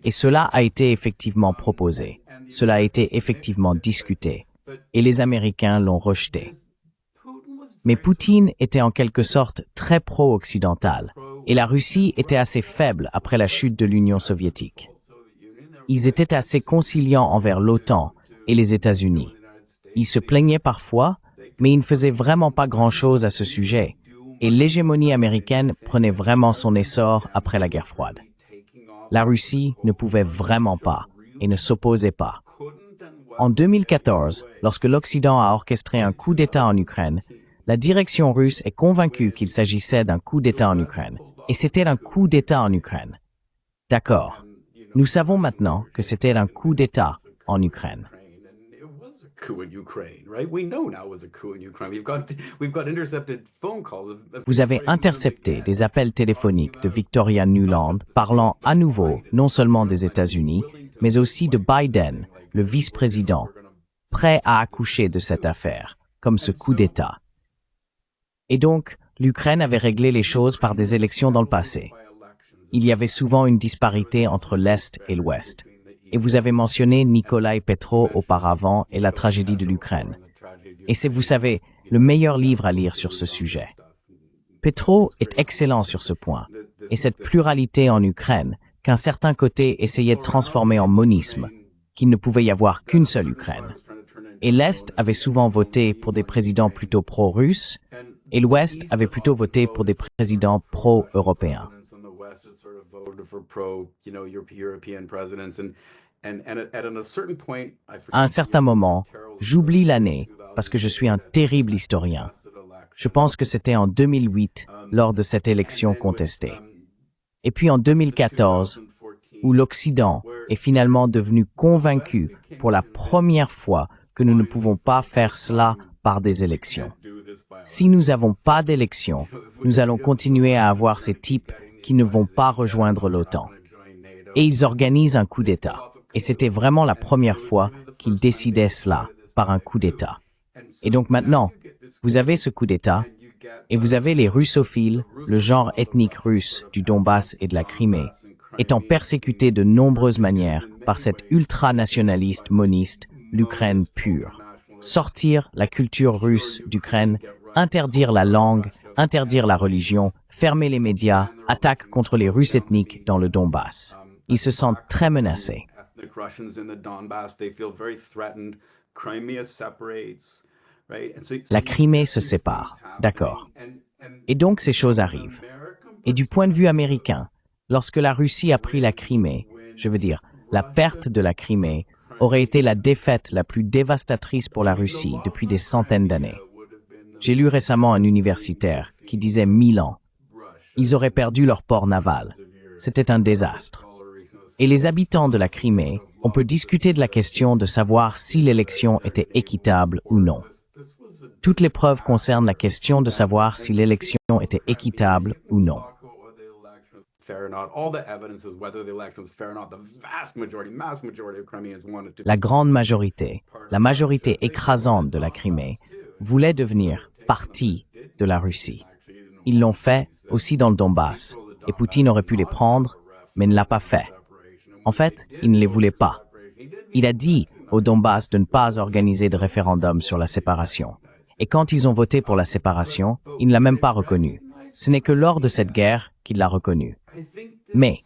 Et cela a été effectivement proposé, cela a été effectivement discuté, et les Américains l'ont rejeté. Mais Poutine était en quelque sorte très pro-occidental, et la Russie était assez faible après la chute de l'Union soviétique. Ils étaient assez conciliants envers l'OTAN et les États-Unis. Ils se plaignaient parfois, mais ils ne faisaient vraiment pas grand-chose à ce sujet, et l'hégémonie américaine prenait vraiment son essor après la guerre froide. La Russie ne pouvait vraiment pas et ne s'opposait pas. En 2014, lorsque l'Occident a orchestré un coup d'État en Ukraine, la direction russe est convaincue qu'il s'agissait d'un coup d'État en Ukraine. Et c'était un coup d'État en Ukraine. D'accord. Nous savons maintenant que c'était un coup d'État en Ukraine. Vous avez intercepté des appels téléphoniques de Victoria Nuland parlant à nouveau non seulement des États-Unis, mais aussi de Biden, le vice-président, prêt à accoucher de cette affaire, comme ce coup d'État. Et donc, l'Ukraine avait réglé les choses par des élections dans le passé. Il y avait souvent une disparité entre l'Est et l'Ouest. Et vous avez mentionné Nikolaï Petro auparavant et la tragédie de l'Ukraine. Et c'est, vous savez, le meilleur livre à lire sur ce sujet. Petro est excellent sur ce point. Et cette pluralité en Ukraine, qu'un certain côté essayait de transformer en monisme, qu'il ne pouvait y avoir qu'une seule Ukraine. Et l'Est avait souvent voté pour des présidents plutôt pro-russes, et l'Ouest avait plutôt voté pour des présidents pro-européens. À un certain moment, j'oublie l'année parce que je suis un terrible historien. Je pense que c'était en 2008, lors de cette élection contestée. Et puis en 2014, où l'Occident est finalement devenu convaincu pour la première fois que nous ne pouvons pas faire cela par des élections. Si nous n'avons pas d'élections, nous allons continuer à avoir ces types qui ne vont pas rejoindre l'OTAN. Et ils organisent un coup d'État. Et c'était vraiment la première fois qu'ils décidaient cela par un coup d'État. Et donc maintenant, vous avez ce coup d'État, et vous avez les russophiles, le genre ethnique russe du Donbass et de la Crimée, étant persécutés de nombreuses manières par cette ultranationaliste moniste, l'Ukraine pure. Sortir la culture russe d'Ukraine, interdire la langue, interdire la religion, fermer les médias, attaque contre les Russes ethniques dans le Donbass. Ils se sentent très menacés. La Crimée se sépare, d'accord. Et donc ces choses arrivent. Et du point de vue américain, lorsque la Russie a pris la Crimée, je veux dire, la perte de la Crimée aurait été la défaite la plus dévastatrice pour la Russie depuis des centaines d'années. J'ai lu récemment un universitaire qui disait 1000 ans. Ils auraient perdu leur port naval. C'était un désastre. Et les habitants de la Crimée, on peut discuter de la question de savoir si l'élection était équitable ou non. Toutes les preuves concernent la question de savoir si l'élection était équitable ou non. La grande majorité, la majorité écrasante de la Crimée, voulait devenir partie de la Russie. Ils l'ont fait aussi dans le Donbass, et Poutine aurait pu les prendre, mais ne l'a pas fait. En fait, il ne les voulait pas. Il a dit au Donbass de ne pas organiser de référendum sur la séparation. Et quand ils ont voté pour la séparation, il ne l'a même pas reconnu. Ce n'est que lors de cette guerre qu'il l'a reconnu. Mais,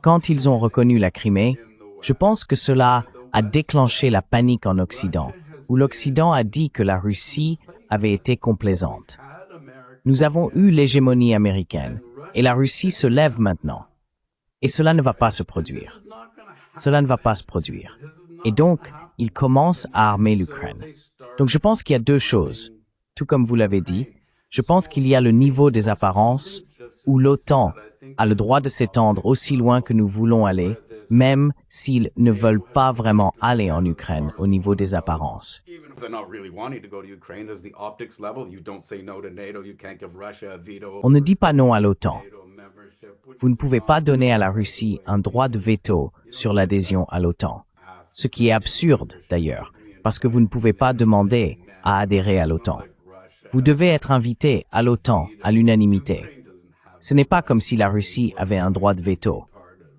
quand ils ont reconnu la Crimée, je pense que cela a déclenché la panique en Occident, où l'Occident a dit que la Russie avait été complaisante. Nous avons eu l'hégémonie américaine, et la Russie se lève maintenant. Et cela ne va pas se produire. Cela ne va pas se produire. Et donc, ils commencent à armer l'Ukraine. Donc je pense qu'il y a deux choses. Tout comme vous l'avez dit, je pense qu'il y a le niveau des apparences, où l'OTAN a le droit de s'étendre aussi loin que nous voulons aller, même s'ils ne veulent pas vraiment aller en Ukraine au niveau des apparences. On ne dit pas non à l'OTAN. Vous ne pouvez pas donner à la Russie un droit de veto sur l'adhésion à l'OTAN. Ce qui est absurde, d'ailleurs, parce que vous ne pouvez pas demander à adhérer à l'OTAN. Vous devez être invité à l'OTAN à l'unanimité. Ce n'est pas comme si la Russie avait un droit de veto.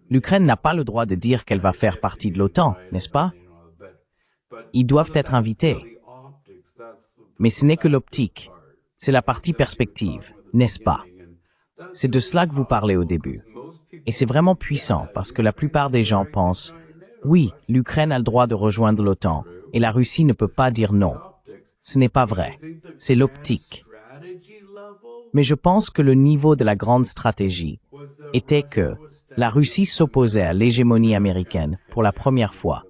L'Ukraine n'a pas le droit de dire qu'elle va faire partie de l'OTAN, n'est-ce pas? Ils doivent être invités. Mais ce n'est que l'optique. C'est la partie perspective, n'est-ce pas? C'est de cela que vous parlez au début. Et c'est vraiment puissant parce que la plupart des gens pensent « Oui, l'Ukraine a le droit de rejoindre l'OTAN et la Russie ne peut pas dire non ». Ce n'est pas vrai. C'est l'optique. Mais je pense que le niveau de la grande stratégie était que la Russie s'opposait à l'hégémonie américaine pour la première fois.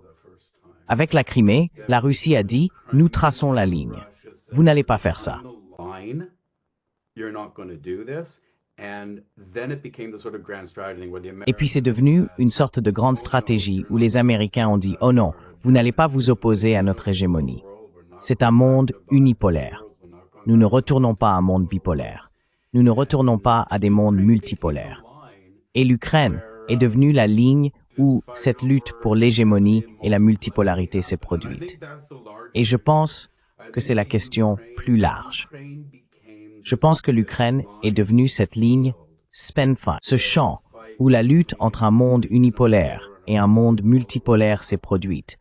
Avec la Crimée, la Russie a dit « Nous traçons la ligne. Vous n'allez pas faire ça ». Et puis c'est devenu une sorte de grande stratégie où les Américains ont dit « Oh non, vous n'allez pas vous opposer à notre hégémonie. C'est un monde unipolaire. Nous ne retournons pas à un monde bipolaire. Nous ne retournons pas à des mondes multipolaires. » Et l'Ukraine est devenue la ligne où cette lutte pour l'hégémonie et la multipolarité s'est produite. Et je pense que c'est la question plus large. Je pense que l'Ukraine est devenue cette ligne Spenfin, ce champ où la lutte entre un monde unipolaire et un monde multipolaire s'est produite,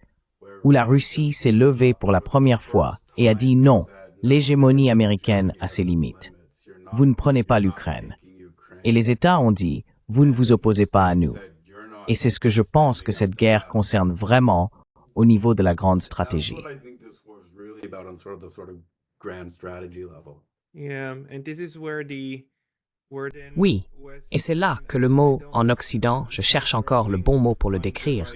où la Russie s'est levée pour la première fois et a dit non, l'hégémonie américaine a ses limites. Vous ne prenez pas l'Ukraine. Et les États ont dit, vous ne vous opposez pas à nous. Et c'est ce que je pense que cette guerre concerne vraiment au niveau de la grande stratégie. Oui, et c'est là que le mot en Occident, je cherche encore le bon mot pour le décrire,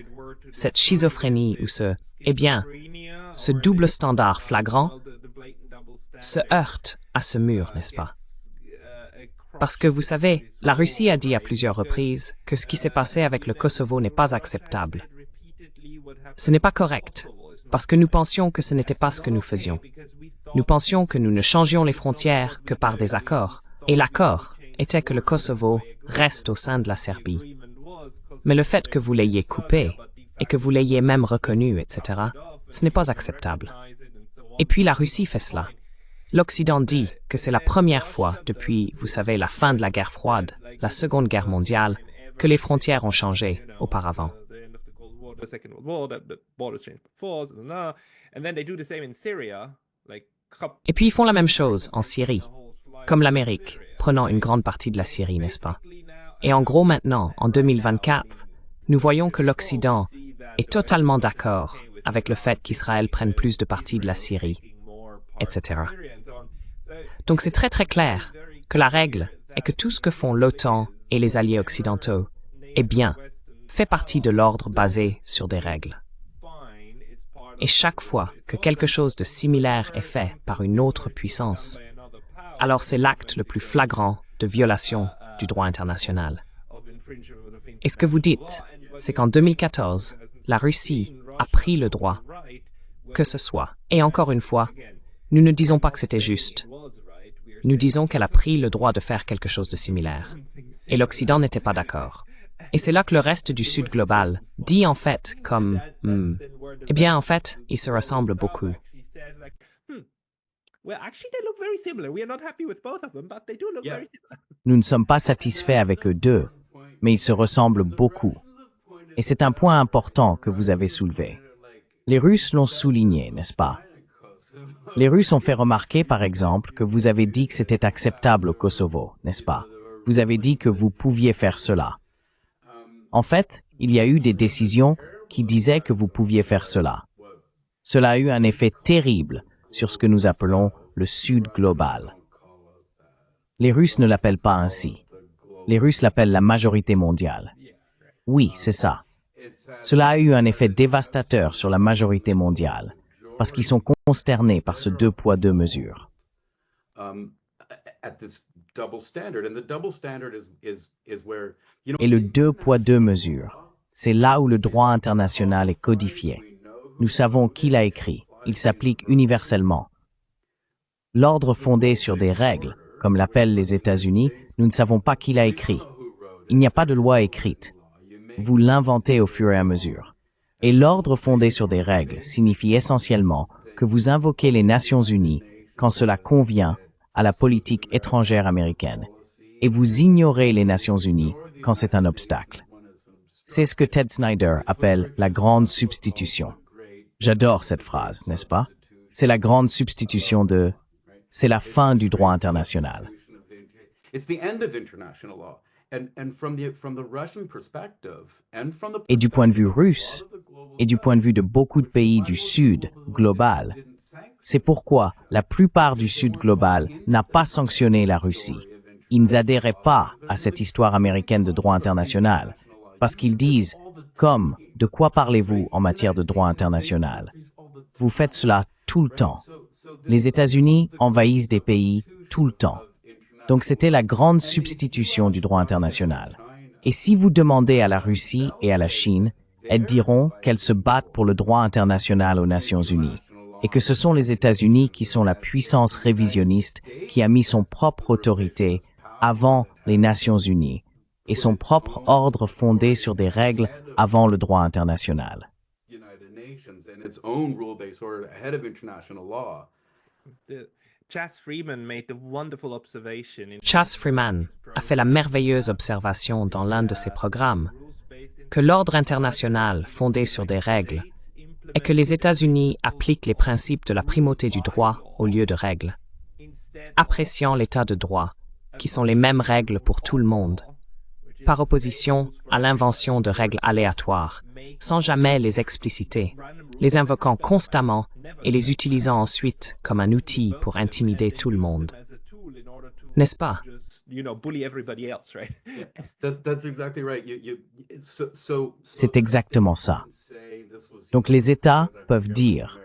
cette schizophrénie ou ce double standard flagrant se heurte à ce mur, n'est-ce pas? Parce que vous savez, la Russie a dit à plusieurs reprises que ce qui s'est passé avec le Kosovo n'est pas acceptable. Ce n'est pas correct, parce que nous pensions que ce n'était pas ce que nous faisions. Nous pensions que nous ne changions les frontières que par des accords, et l'accord était que le Kosovo reste au sein de la Serbie. Mais le fait que vous l'ayez coupé, et que vous l'ayez même reconnu, etc., ce n'est pas acceptable. Et puis la Russie fait cela. L'Occident dit que c'est la première fois depuis, vous savez, la fin de la guerre froide, la Seconde Guerre mondiale, que les frontières ont changé auparavant. Et puis ils font la même chose en Syrie, comme l'Amérique, prenant une grande partie de la Syrie, n'est-ce pas? Et en gros maintenant, en 2024, nous voyons que l'Occident est totalement d'accord avec le fait qu'Israël prenne plus de partie de la Syrie, etc. Donc c'est très très clair que la règle est que tout ce que font l'OTAN et les alliés occidentaux, eh bien, fait partie de l'ordre basé sur des règles. Et chaque fois que quelque chose de similaire est fait par une autre puissance, alors c'est l'acte le plus flagrant de violation du droit international. Et ce que vous dites, c'est qu'en 2014, la Russie a pris le droit, que ce soit. Et encore une fois, nous ne disons pas que c'était juste. Nous disons qu'elle a pris le droit de faire quelque chose de similaire. Et l'Occident n'était pas d'accord. Et c'est là que le reste du Sud global dit en fait comme eh bien en fait, ils se ressemblent beaucoup. Nous ne sommes pas satisfaits avec eux deux, mais ils se ressemblent beaucoup. Et c'est un point important que vous avez soulevé. Les Russes l'ont souligné, n'est-ce pas? Les Russes ont fait remarquer, par exemple, que vous avez dit que c'était acceptable au Kosovo, n'est-ce pas? Vous avez dit que vous pouviez faire cela. En fait, il y a eu des décisions qui disaient que vous pouviez faire cela. Cela a eu un effet terrible sur ce que nous appelons le Sud global. Les Russes ne l'appellent pas ainsi. Les Russes l'appellent la majorité mondiale. Oui, c'est ça. Cela a eu un effet dévastateur sur la majorité mondiale, parce qu'ils sont consternés par ce deux poids, deux mesures. Et le deux poids, deux mesures, c'est là où le droit international est codifié. Nous savons qui l'a écrit. Il s'applique universellement. L'ordre fondé sur des règles, comme l'appellent les États-Unis, nous ne savons pas qui l'a écrit. Il n'y a pas de loi écrite. Vous l'inventez au fur et à mesure. Et l'ordre fondé sur des règles signifie essentiellement que vous invoquez les Nations Unies quand cela convient à la politique étrangère américaine, et vous ignorez les Nations Unies quand c'est un obstacle. C'est ce que Ted Snyder appelle la grande substitution. J'adore cette phrase, n'est-ce pas? C'est la grande substitution de... C'est la fin du droit international. Et du point de vue russe, et du point de vue de beaucoup de pays du Sud global, c'est pourquoi la plupart du Sud global n'a pas sanctionné la Russie. Ils n'adhéraient pas à cette histoire américaine de droit international, parce qu'ils disent, comme, de quoi parlez-vous en matière de droit international? Vous faites cela tout le temps. Les États-Unis envahissent des pays tout le temps. Donc c'était la grande substitution du droit international. Et si vous demandez à la Russie et à la Chine, elles diront qu'elles se battent pour le droit international aux Nations Unies, et que ce sont les États-Unis qui sont la puissance révisionniste qui a mis son propre autorité avant les Nations Unies, et son propre ordre fondé sur des règles avant le droit international. Chas Freeman a fait la merveilleuse observation dans l'un de ses programmes que l'ordre international fondé sur des règles est que les États-Unis appliquent les principes de la primauté du droit au lieu de règles, appréciant l'état de droit, qui sont les mêmes règles pour tout le monde, par opposition à l'invention de règles aléatoires, sans jamais les expliciter, les invoquant constamment et les utilisant ensuite comme un outil pour intimider tout le monde. N'est-ce pas? C'est exactement ça. Donc les États peuvent dire,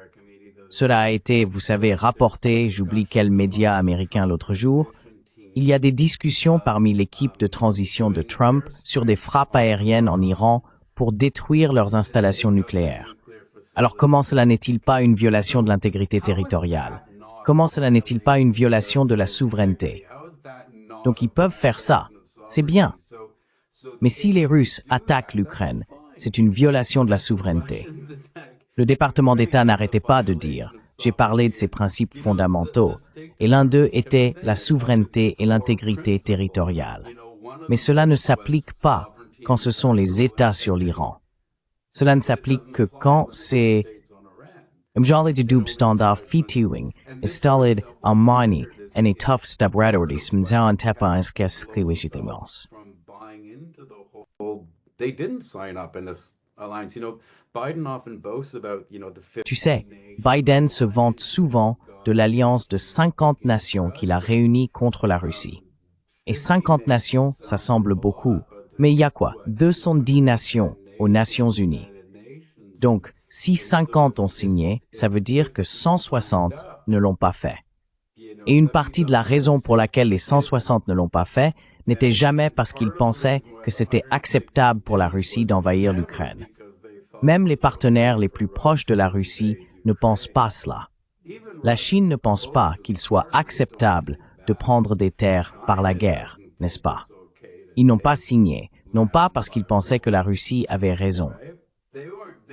cela a été, vous savez, rapporté, j'oublie quel média américain l'autre jour, il y a des discussions parmi l'équipe de transition de Trump sur des frappes aériennes en Iran pour détruire leurs installations nucléaires. Alors comment cela n'est-il pas une violation de l'intégrité territoriale? Comment cela n'est-il pas une violation de la souveraineté? Donc ils peuvent faire ça, c'est bien. Mais si les Russes attaquent l'Ukraine, c'est une violation de la souveraineté. Le département d'État n'arrêtait pas de dire « j'ai parlé de ces principes fondamentaux », et l'un d'eux était la souveraineté et l'intégrité territoriale. Mais cela ne s'applique pas quand ce sont les États sur l'Iran. Cela ne s'applique que quand c'est Mjali dub standard fituing, stolid armani, and a tough stubratordis smzan tepa inskeskliwishitemos. Tu sais, Biden se vante souvent de l'alliance de 50 nations qu'il a réunie contre la Russie. Et 50 nations, ça semble beaucoup. Mais il y a quoi? 210 nations aux Nations Unies. Donc, si 50 ont signé, ça veut dire que 160 ne l'ont pas fait. Et une partie de la raison pour laquelle les 160 ne l'ont pas fait n'était jamais parce qu'ils pensaient que c'était acceptable pour la Russie d'envahir l'Ukraine. Même les partenaires les plus proches de la Russie ne pensent pas cela. La Chine ne pense pas qu'il soit acceptable de prendre des terres par la guerre, n'est-ce pas? Ils n'ont pas signé, non pas parce qu'ils pensaient que la Russie avait raison.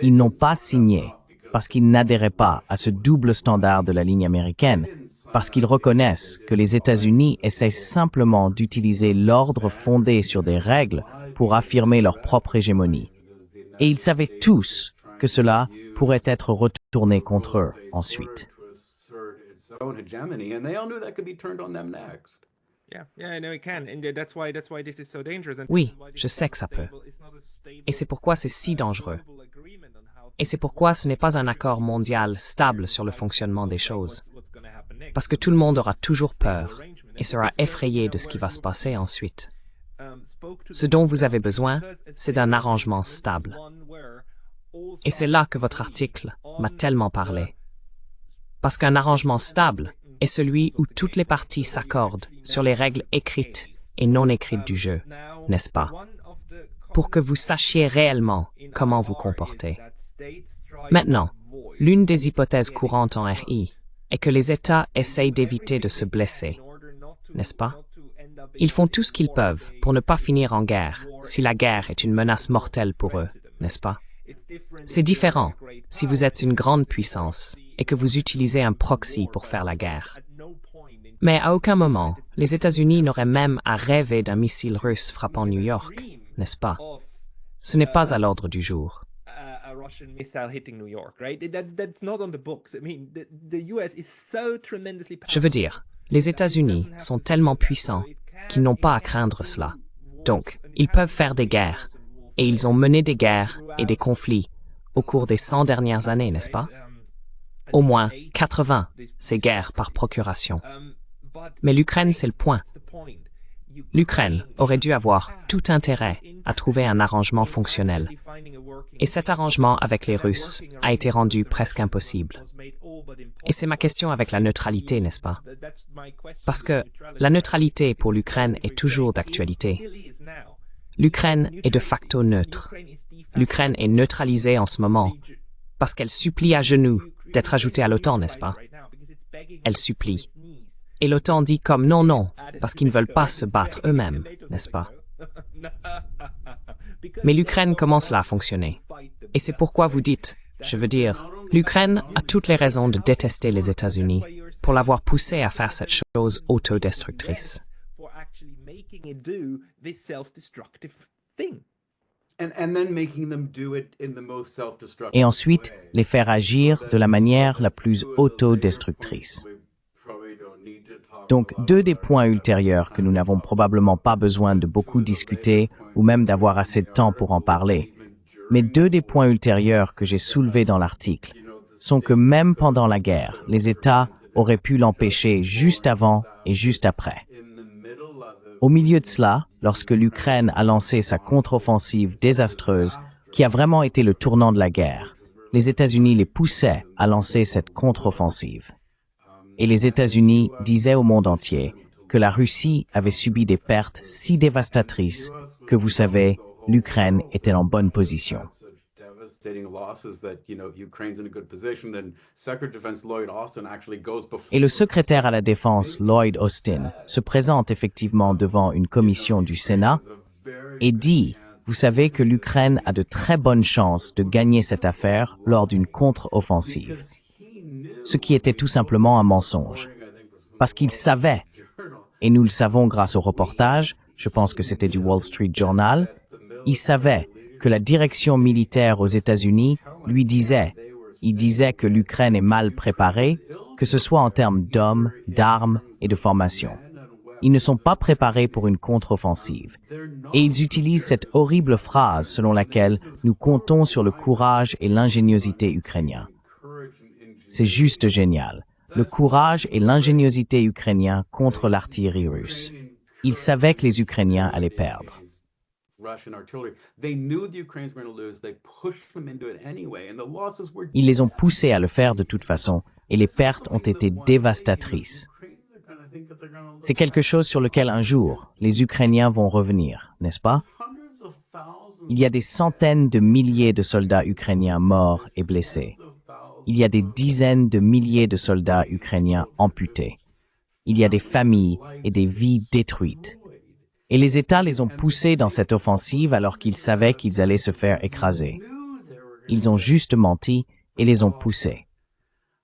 Ils n'ont pas signé parce qu'ils n'adhéraient pas à ce double standard de la ligne américaine, parce qu'ils reconnaissent que les États-Unis essaient simplement d'utiliser l'ordre fondé sur des règles pour affirmer leur propre hégémonie. Et ils savaient tous que cela pourrait être retourné contre eux ensuite. Oui, je sais que ça peut. Et c'est pourquoi c'est si dangereux. Et c'est pourquoi ce n'est pas un accord mondial stable sur le fonctionnement des choses. parce que tout le monde aura toujours peur et sera effrayé de ce qui va se passer ensuite. Ce dont vous avez besoin, c'est d'un arrangement stable. Et c'est là que votre article m'a tellement parlé. Parce qu'un arrangement stable est celui où toutes les parties s'accordent sur les règles écrites et non écrites du jeu, n'est-ce pas? Pour que vous sachiez réellement comment vous comporter. Maintenant, l'une des hypothèses courantes en RI est que les États essayent d'éviter de se blesser, n'est-ce pas? Ils font tout ce qu'ils peuvent pour ne pas finir en guerre si la guerre est une menace mortelle pour eux, n'est-ce pas? C'est différent si vous êtes une grande puissance et que vous utilisez un proxy pour faire la guerre. Mais à aucun moment, les États-Unis n'auraient même à rêver d'un missile russe frappant New York, n'est-ce pas? Ce n'est pas à l'ordre du jour. Je veux dire, les États-Unis sont tellement puissants qu'ils n'ont pas à craindre cela. Donc, ils peuvent faire des guerres, et ils ont mené des guerres et des conflits au cours des 100 dernières années, n'est-ce pas? Au moins 80, ces guerres par procuration. Mais l'Ukraine, c'est le point. L'Ukraine aurait dû avoir tout intérêt à trouver un arrangement fonctionnel. Et cet arrangement avec les Russes a été rendu presque impossible. Et c'est ma question avec la neutralité, n'est-ce pas? Parce que la neutralité pour l'Ukraine est toujours d'actualité. L'Ukraine est de facto neutre. L'Ukraine est neutralisée en ce moment parce qu'elle supplie à genoux d'être ajoutée à l'OTAN, n'est-ce pas? Elle supplie. Et l'OTAN dit comme non, parce qu'ils ne veulent pas se battre eux-mêmes, n'est-ce pas? Mais l'Ukraine commence là à fonctionner. Et c'est pourquoi vous dites, je veux dire, l'Ukraine a toutes les raisons de détester les États-Unis pour l'avoir poussé à faire cette chose autodestructrice. Et ensuite, les faire agir de la manière la plus autodestructrice. Donc, deux des points ultérieurs que nous n'avons probablement pas besoin de beaucoup discuter ou même d'avoir assez de temps pour en parler, mais deux des points ultérieurs que j'ai soulevés dans l'article sont que même pendant la guerre, les États auraient pu l'empêcher juste avant et juste après. Au milieu de cela, lorsque l'Ukraine a lancé sa contre-offensive désastreuse, qui a vraiment été le tournant de la guerre, les États-Unis les poussaient à lancer cette contre-offensive. Et les États-Unis disaient au monde entier que la Russie avait subi des pertes si dévastatrices que, vous savez, l'Ukraine était en bonne position. Et le secrétaire à la Défense, Lloyd Austin, se présente effectivement devant une commission du Sénat et dit, vous savez que l'Ukraine a de très bonnes chances de gagner cette affaire lors d'une contre-offensive. Ce qui était tout simplement un mensonge. Parce qu'il savait, et nous le savons grâce au reportage, je pense que c'était du Wall Street Journal, il savait que la direction militaire aux États-Unis lui disait, il disait que l'Ukraine est mal préparée, que ce soit en termes d'hommes, d'armes et de formation. Ils ne sont pas préparés pour une contre-offensive. Et ils utilisent cette horrible phrase selon laquelle nous comptons sur le courage et l'ingéniosité ukrainiens. C'est juste génial. Le courage et l'ingéniosité ukrainiens contre l'artillerie russe. Ils savaient que les Ukrainiens allaient perdre. Ils les ont poussés à le faire de toute façon, et les pertes ont été dévastatrices. C'est quelque chose sur lequel un jour, les Ukrainiens vont revenir, n'est-ce pas? Il y a des centaines de milliers de soldats ukrainiens morts et blessés. Il y a des dizaines de milliers de soldats ukrainiens amputés. Il y a des familles et des vies détruites. Et les États les ont poussés dans cette offensive alors qu'ils savaient qu'ils allaient se faire écraser. Ils ont juste menti et les ont poussés.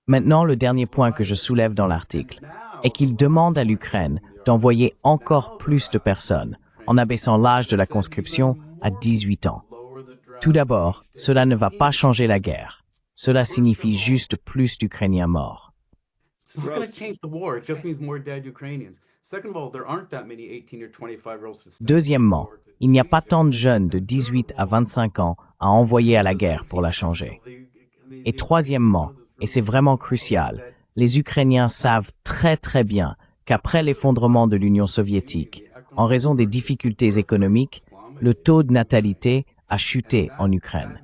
Maintenant, le dernier point que je soulève dans l'article est qu'ils demandent à l'Ukraine d'envoyer encore plus de personnes en abaissant l'âge de la conscription à 18 ans. Tout d'abord, cela ne va pas changer la guerre. Cela signifie juste plus d'Ukrainiens morts. Deuxièmement, il n'y a pas tant de jeunes de 18 à 25 ans à envoyer à la guerre pour la changer. Et troisièmement, et c'est vraiment crucial, les Ukrainiens savent très bien qu'après l'effondrement de l'Union soviétique, en raison des difficultés économiques, le taux de natalité a chuté en Ukraine.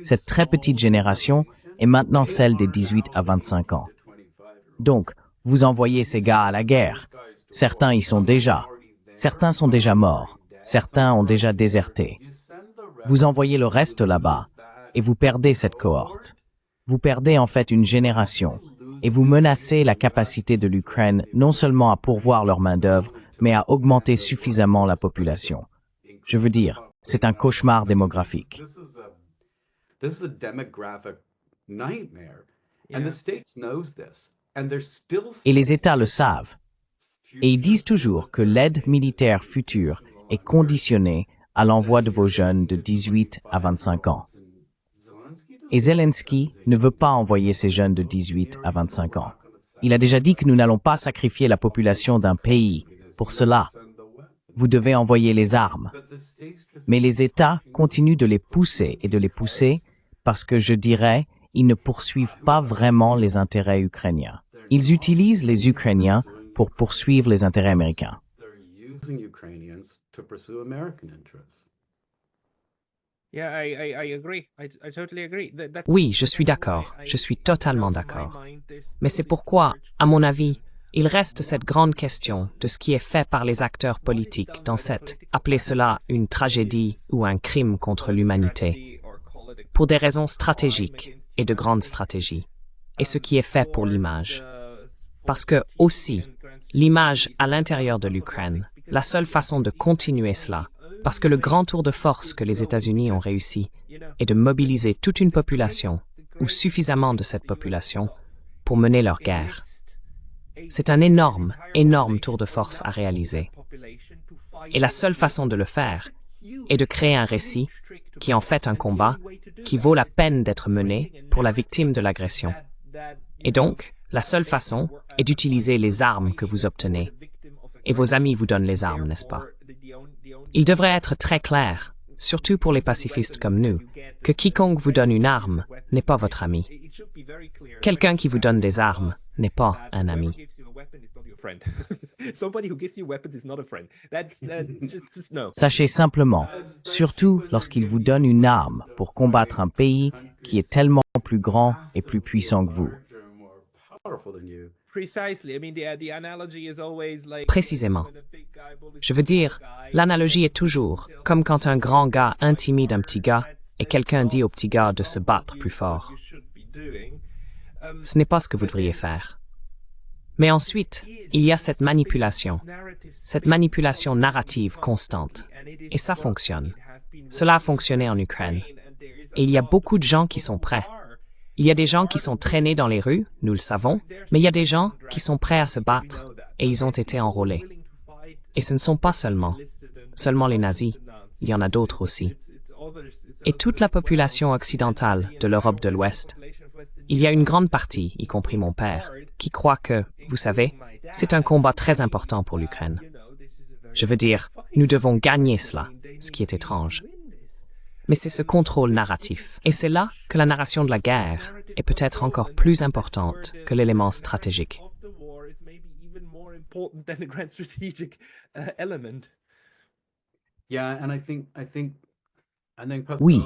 Cette très petite génération est maintenant celle des 18 à 25 ans. Donc, vous envoyez ces gars à la guerre. Certains y sont déjà. Certains sont déjà morts. Certains ont déjà déserté. Vous envoyez le reste là-bas et vous perdez cette cohorte. Vous perdez en fait une génération et vous menacez la capacité de l'Ukraine non seulement à pourvoir leur main-d'œuvre, mais à augmenter suffisamment la population. Je veux dire, c'est un cauchemar démographique. This is a demographic nightmare. And the States knows this. And they're still Et les États le savent. Et ils disent toujours que l'aide militaire future est conditionnée à l'envoi de vos jeunes de 18 à 25 ans. Et Zelensky ne veut pas envoyer ces jeunes de 18 à 25 ans. Il a déjà dit que nous n'allons pas sacrifier la population d'un pays. Pour cela, vous devez envoyer les armes. Mais les États continuent de les pousser et de les pousser parce que, je dirais, ils ne poursuivent pas vraiment les intérêts ukrainiens. Ils utilisent les Ukrainiens pour poursuivre les intérêts américains. Oui, je suis d'accord. Je suis totalement d'accord. Mais c'est pourquoi, à mon avis, il reste cette grande question de ce qui est fait par les acteurs politiques dans cette, appelez cela une tragédie ou un crime contre l'humanité, pour des raisons stratégiques et de grandes stratégies, et ce qui est fait pour l'image. Parce que, aussi, l'image à l'intérieur de l'Ukraine, la seule façon de continuer cela, parce que le grand tour de force que les États-Unis ont réussi est de mobiliser toute une population, ou suffisamment de cette population, pour mener leur guerre. C'est un énorme tour de force à réaliser. Et la seule façon de le faire est de créer un récit qui en fait un combat qui vaut la peine d'être mené pour la victime de l'agression. Et donc, la seule façon est d'utiliser les armes que vous obtenez. Et vos amis vous donnent les armes, n'est-ce pas? Il devrait être très clair, surtout pour les pacifistes comme nous, que quiconque vous donne une arme n'est pas votre ami. Quelqu'un qui vous donne des armes n'est pas un ami. Sachez simplement, surtout lorsqu'il vous donne une arme pour combattre un pays qui est tellement plus grand et plus puissant que vous. Précisément. Je veux dire, l'analogie est toujours comme quand un grand gars intimide un petit gars et quelqu'un dit au petit gars de se battre plus fort. Ce n'est pas ce que vous devriez faire. Mais ensuite, il y a cette manipulation narrative constante. Et ça fonctionne. Cela a fonctionné en Ukraine. Et il y a beaucoup de gens qui sont prêts. Il y a des gens qui sont traînés dans les rues, nous le savons, mais il y a des gens qui sont prêts à se battre et ils ont été enrôlés. Et ce ne sont pas seulement les nazis, il y en a d'autres aussi. Et toute la population occidentale de l'Europe de l'Ouest, il y a une grande partie, y compris mon père, qui croit que, vous savez, c'est un combat très important pour l'Ukraine. Je veux dire, nous devons gagner cela, ce qui est étrange. Mais c'est ce contrôle narratif. Et c'est là que la narration de la guerre est peut-être encore plus importante que l'élément stratégique. Oui,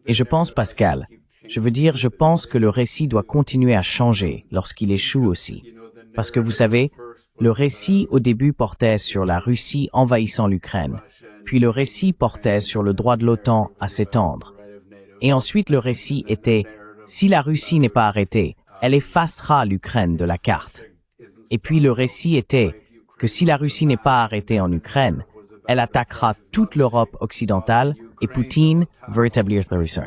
et je pense, Pascal, je pense que le récit doit continuer à changer lorsqu'il échoue aussi. Parce que vous savez, le récit au début portait sur la Russie envahissant l'Ukraine, puis le récit portait sur le droit de l'OTAN à s'étendre. Et ensuite le récit était « si la Russie n'est pas arrêtée, elle effacera l'Ukraine de la carte ». Et puis le récit était que si la Russie n'est pas arrêtée en Ukraine, elle attaquera toute l'Europe occidentale et Poutine va rétablir le récit.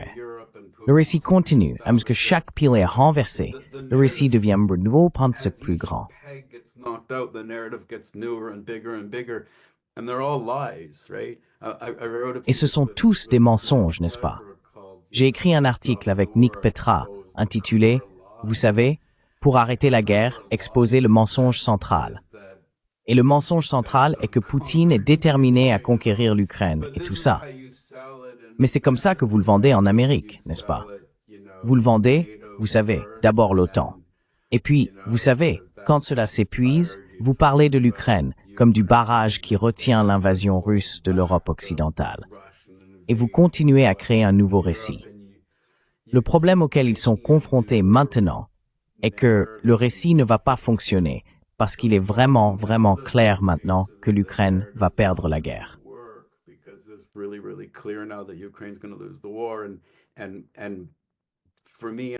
Le récit continue, à mesure que chaque pile est renversé, le récit devient de nouveau pensé plus grand. Et ce sont tous des mensonges, n'est-ce pas? J'ai écrit un article avec Nick Petra, intitulé « Vous savez, pour arrêter la guerre, exposer le mensonge central ». Et le mensonge central est que Poutine est déterminé à conquérir l'Ukraine et tout ça. Mais c'est comme ça que vous le vendez en Amérique, n'est-ce pas? Vous le vendez, vous savez, d'abord l'OTAN. Et puis, vous savez, quand cela s'épuise, vous parlez de l'Ukraine comme du barrage qui retient l'invasion russe de l'Europe occidentale. Et vous continuez à créer un nouveau récit. Le problème auquel ils sont confrontés maintenant est que le récit ne va pas fonctionner parce qu'il est vraiment clair maintenant que l'Ukraine va perdre la guerre.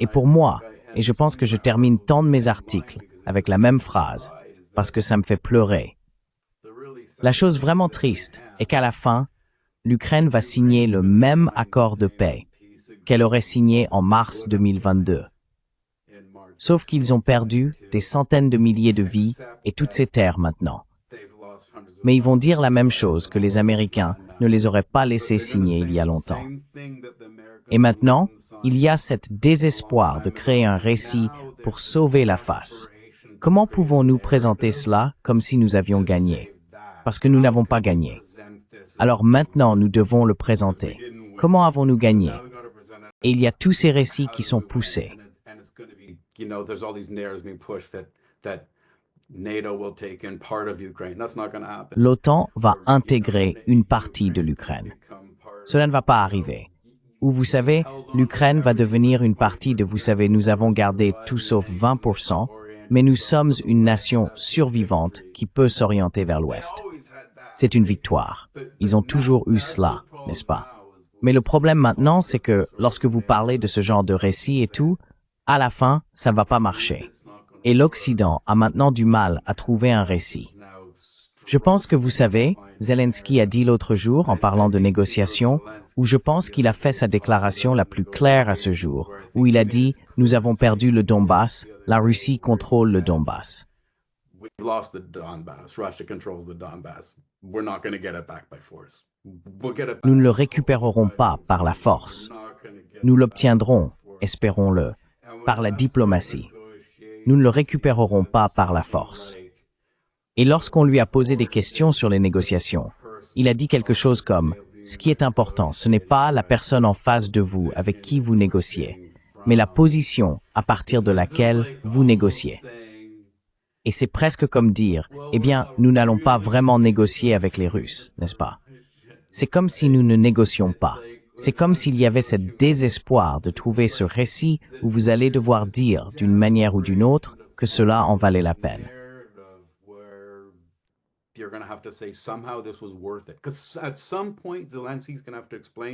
Et pour moi, et je pense que je termine tant de mes articles avec la même phrase, parce que ça me fait pleurer. La chose vraiment triste est qu'à la fin, l'Ukraine va signer le même accord de paix qu'elle aurait signé en mars 2022. Sauf qu'ils ont perdu des centaines de milliers de vies et toutes ces terres maintenant. Mais ils vont dire la même chose que les Américains ne les auraient pas laissés signer il y a longtemps. Et maintenant, il y a cet désespoir de créer un récit pour sauver la face. Comment pouvons-nous présenter cela comme si nous avions gagné? Parce que nous n'avons pas gagné. Alors maintenant, nous devons le présenter. Comment avons-nous gagné? Et il y a tous ces récits qui sont poussés. L'OTAN va intégrer une partie de l'Ukraine. Cela ne va pas arriver. Ou vous savez, l'Ukraine va devenir une partie de, vous savez, nous avons gardé tout sauf 20%, mais nous sommes une nation survivante qui peut s'orienter vers l'Ouest. C'est une victoire. Ils ont toujours eu cela, n'est-ce pas? Mais le problème maintenant, c'est que lorsque vous parlez de ce genre de récit et tout, à la fin, ça ne va pas marcher. Et l'Occident a maintenant du mal à trouver un récit. Je pense que vous savez, Zelensky a dit l'autre jour en parlant de négociations, où je pense qu'il a fait sa déclaration la plus claire à ce jour, où il a dit « Nous avons perdu le Donbass, la Russie contrôle le Donbass ». Nous ne le récupérerons pas par la force. Nous l'obtiendrons, espérons-le, par la diplomatie. Nous ne le récupérerons pas par la force. Et lorsqu'on lui a posé des questions sur les négociations, il a dit quelque chose comme « Ce qui est important, ce n'est pas la personne en face de vous avec qui vous négociez, mais la position à partir de laquelle vous négociez. » Et c'est presque comme dire « Eh bien, nous n'allons pas vraiment négocier avec les Russes, n'est-ce pas ?» C'est comme si nous ne négocions pas. C'est comme s'il y avait ce désespoir de trouver ce récit où vous allez devoir dire d'une manière ou d'une autre que cela en valait la peine.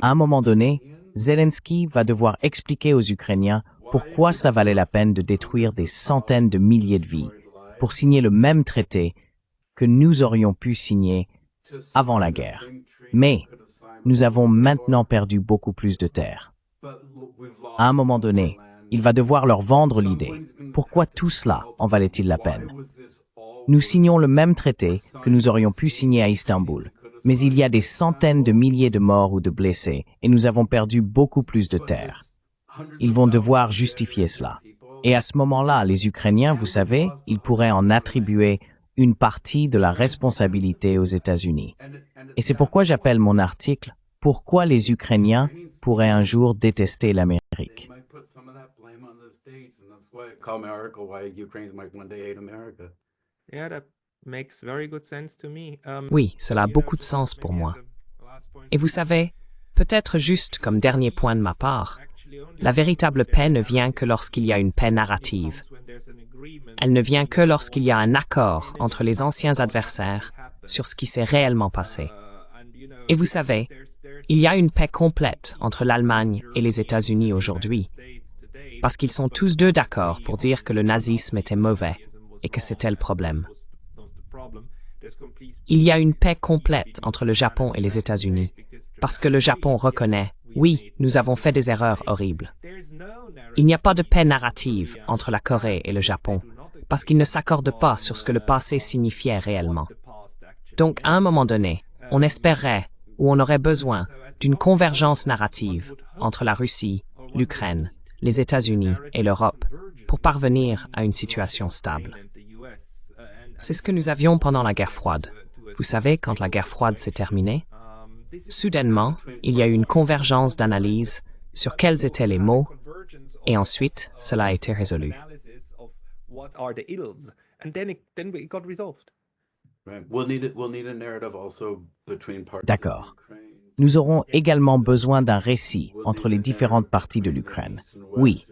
À un moment donné, Zelensky va devoir expliquer aux Ukrainiens pourquoi ça valait la peine de détruire des centaines de milliers de vies pour signer le même traité que nous aurions pu signer avant la guerre. Mais nous avons maintenant perdu beaucoup plus de terres. À un moment donné, il va devoir leur vendre l'idée. Pourquoi tout cela en valait-il la peine? Nous signons le même traité que nous aurions pu signer à Istanbul, mais il y a des centaines de milliers de morts ou de blessés et nous avons perdu beaucoup plus de terres. Ils vont devoir justifier cela. Et à ce moment-là, les Ukrainiens, vous savez, ils pourraient en attribuer une partie de la responsabilité aux États-Unis. Et c'est pourquoi j'appelle mon article « Pourquoi les Ukrainiens pourraient un jour détester l'Amérique ». Oui, cela a beaucoup de sens pour moi. Et vous savez, peut-être juste comme dernier point de ma part, la véritable paix ne vient que lorsqu'il y a une paix narrative. Elle ne vient que lorsqu'il y a un accord entre les anciens adversaires sur ce qui s'est réellement passé. Et vous savez, il y a une paix complète entre l'Allemagne et les États-Unis aujourd'hui, parce qu'ils sont tous deux d'accord pour dire que le nazisme était mauvais et que c'était le problème. Il y a une paix complète entre le Japon et les États-Unis, parce que le Japon reconnaît, oui, nous avons fait des erreurs horribles. Il n'y a pas de paix narrative entre la Corée et le Japon, parce qu'ils ne s'accordent pas sur ce que le passé signifiait réellement. Donc, à un moment donné, on espérerait ou on aurait besoin d'une convergence narrative entre la Russie, l'Ukraine, les États-Unis et l'Europe pour parvenir à une situation stable. C'est ce que nous avions pendant la guerre froide. Vous savez, quand la guerre froide s'est terminée, soudainement, il y a eu une convergence d'analyse sur quels étaient les mots, et ensuite, cela a été résolu. what are the ills, and then it got resolved. Right. We'll need a narrative also between parts of D'accord. Ukraine. Nous aurons également besoin d'un récit entre les différentes parties de l'Ukraine. Oui,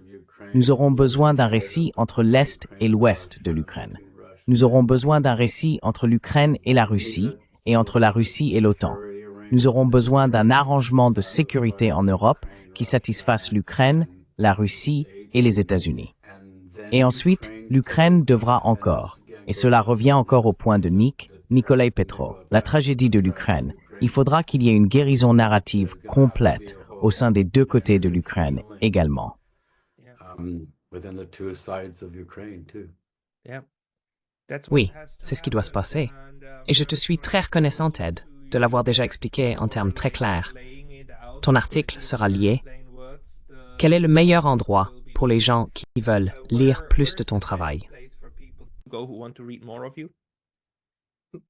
nous aurons besoin d'un récit entre l'Est et l'Ouest de l'Ukraine. Nous aurons besoin d'un récit entre l'Ukraine et la Russie, et entre la Russie et l'OTAN. Nous aurons besoin d'un arrangement de sécurité en Europe qui satisfasse l'Ukraine, la Russie et les États-Unis. Et ensuite, l'Ukraine devra encore, et cela revient encore au point de Nikolai Petro, la tragédie de l'Ukraine. Il faudra qu'il y ait une guérison narrative complète au sein des deux côtés de l'Ukraine également. Within the two sides of Ukraine too. Yeah. That's what Oui, has to c'est ce qui doit se happen, passer. and, Et je te suis très reconnaissant, Ted, de l'avoir déjà expliqué en termes très clairs. laying it out, Ton article sera lié. plain words, Quel est le meilleur endroit pour les gens qui veulent lire plus de ton travail? place for people to go who want to read more of you?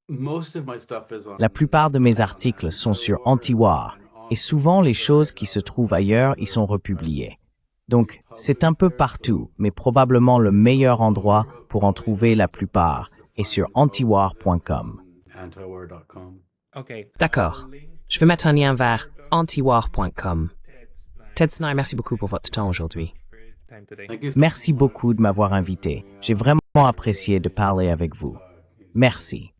Most of my stuff is on La plupart de mes articles sont sur Antiwar, et souvent les choses qui se trouvent ailleurs y sont republiées. Donc, c'est un peu partout, mais probablement le meilleur endroit pour en trouver la plupart est sur antiwar.com. antiwar.com. Okay. D'accord. Je vais mettre un lien vers antiwar.com. Ted Snyder, merci beaucoup pour votre temps aujourd'hui. Time today. Thank you. Merci beaucoup de m'avoir invité. J'ai vraiment apprécié de parler avec vous. Merci.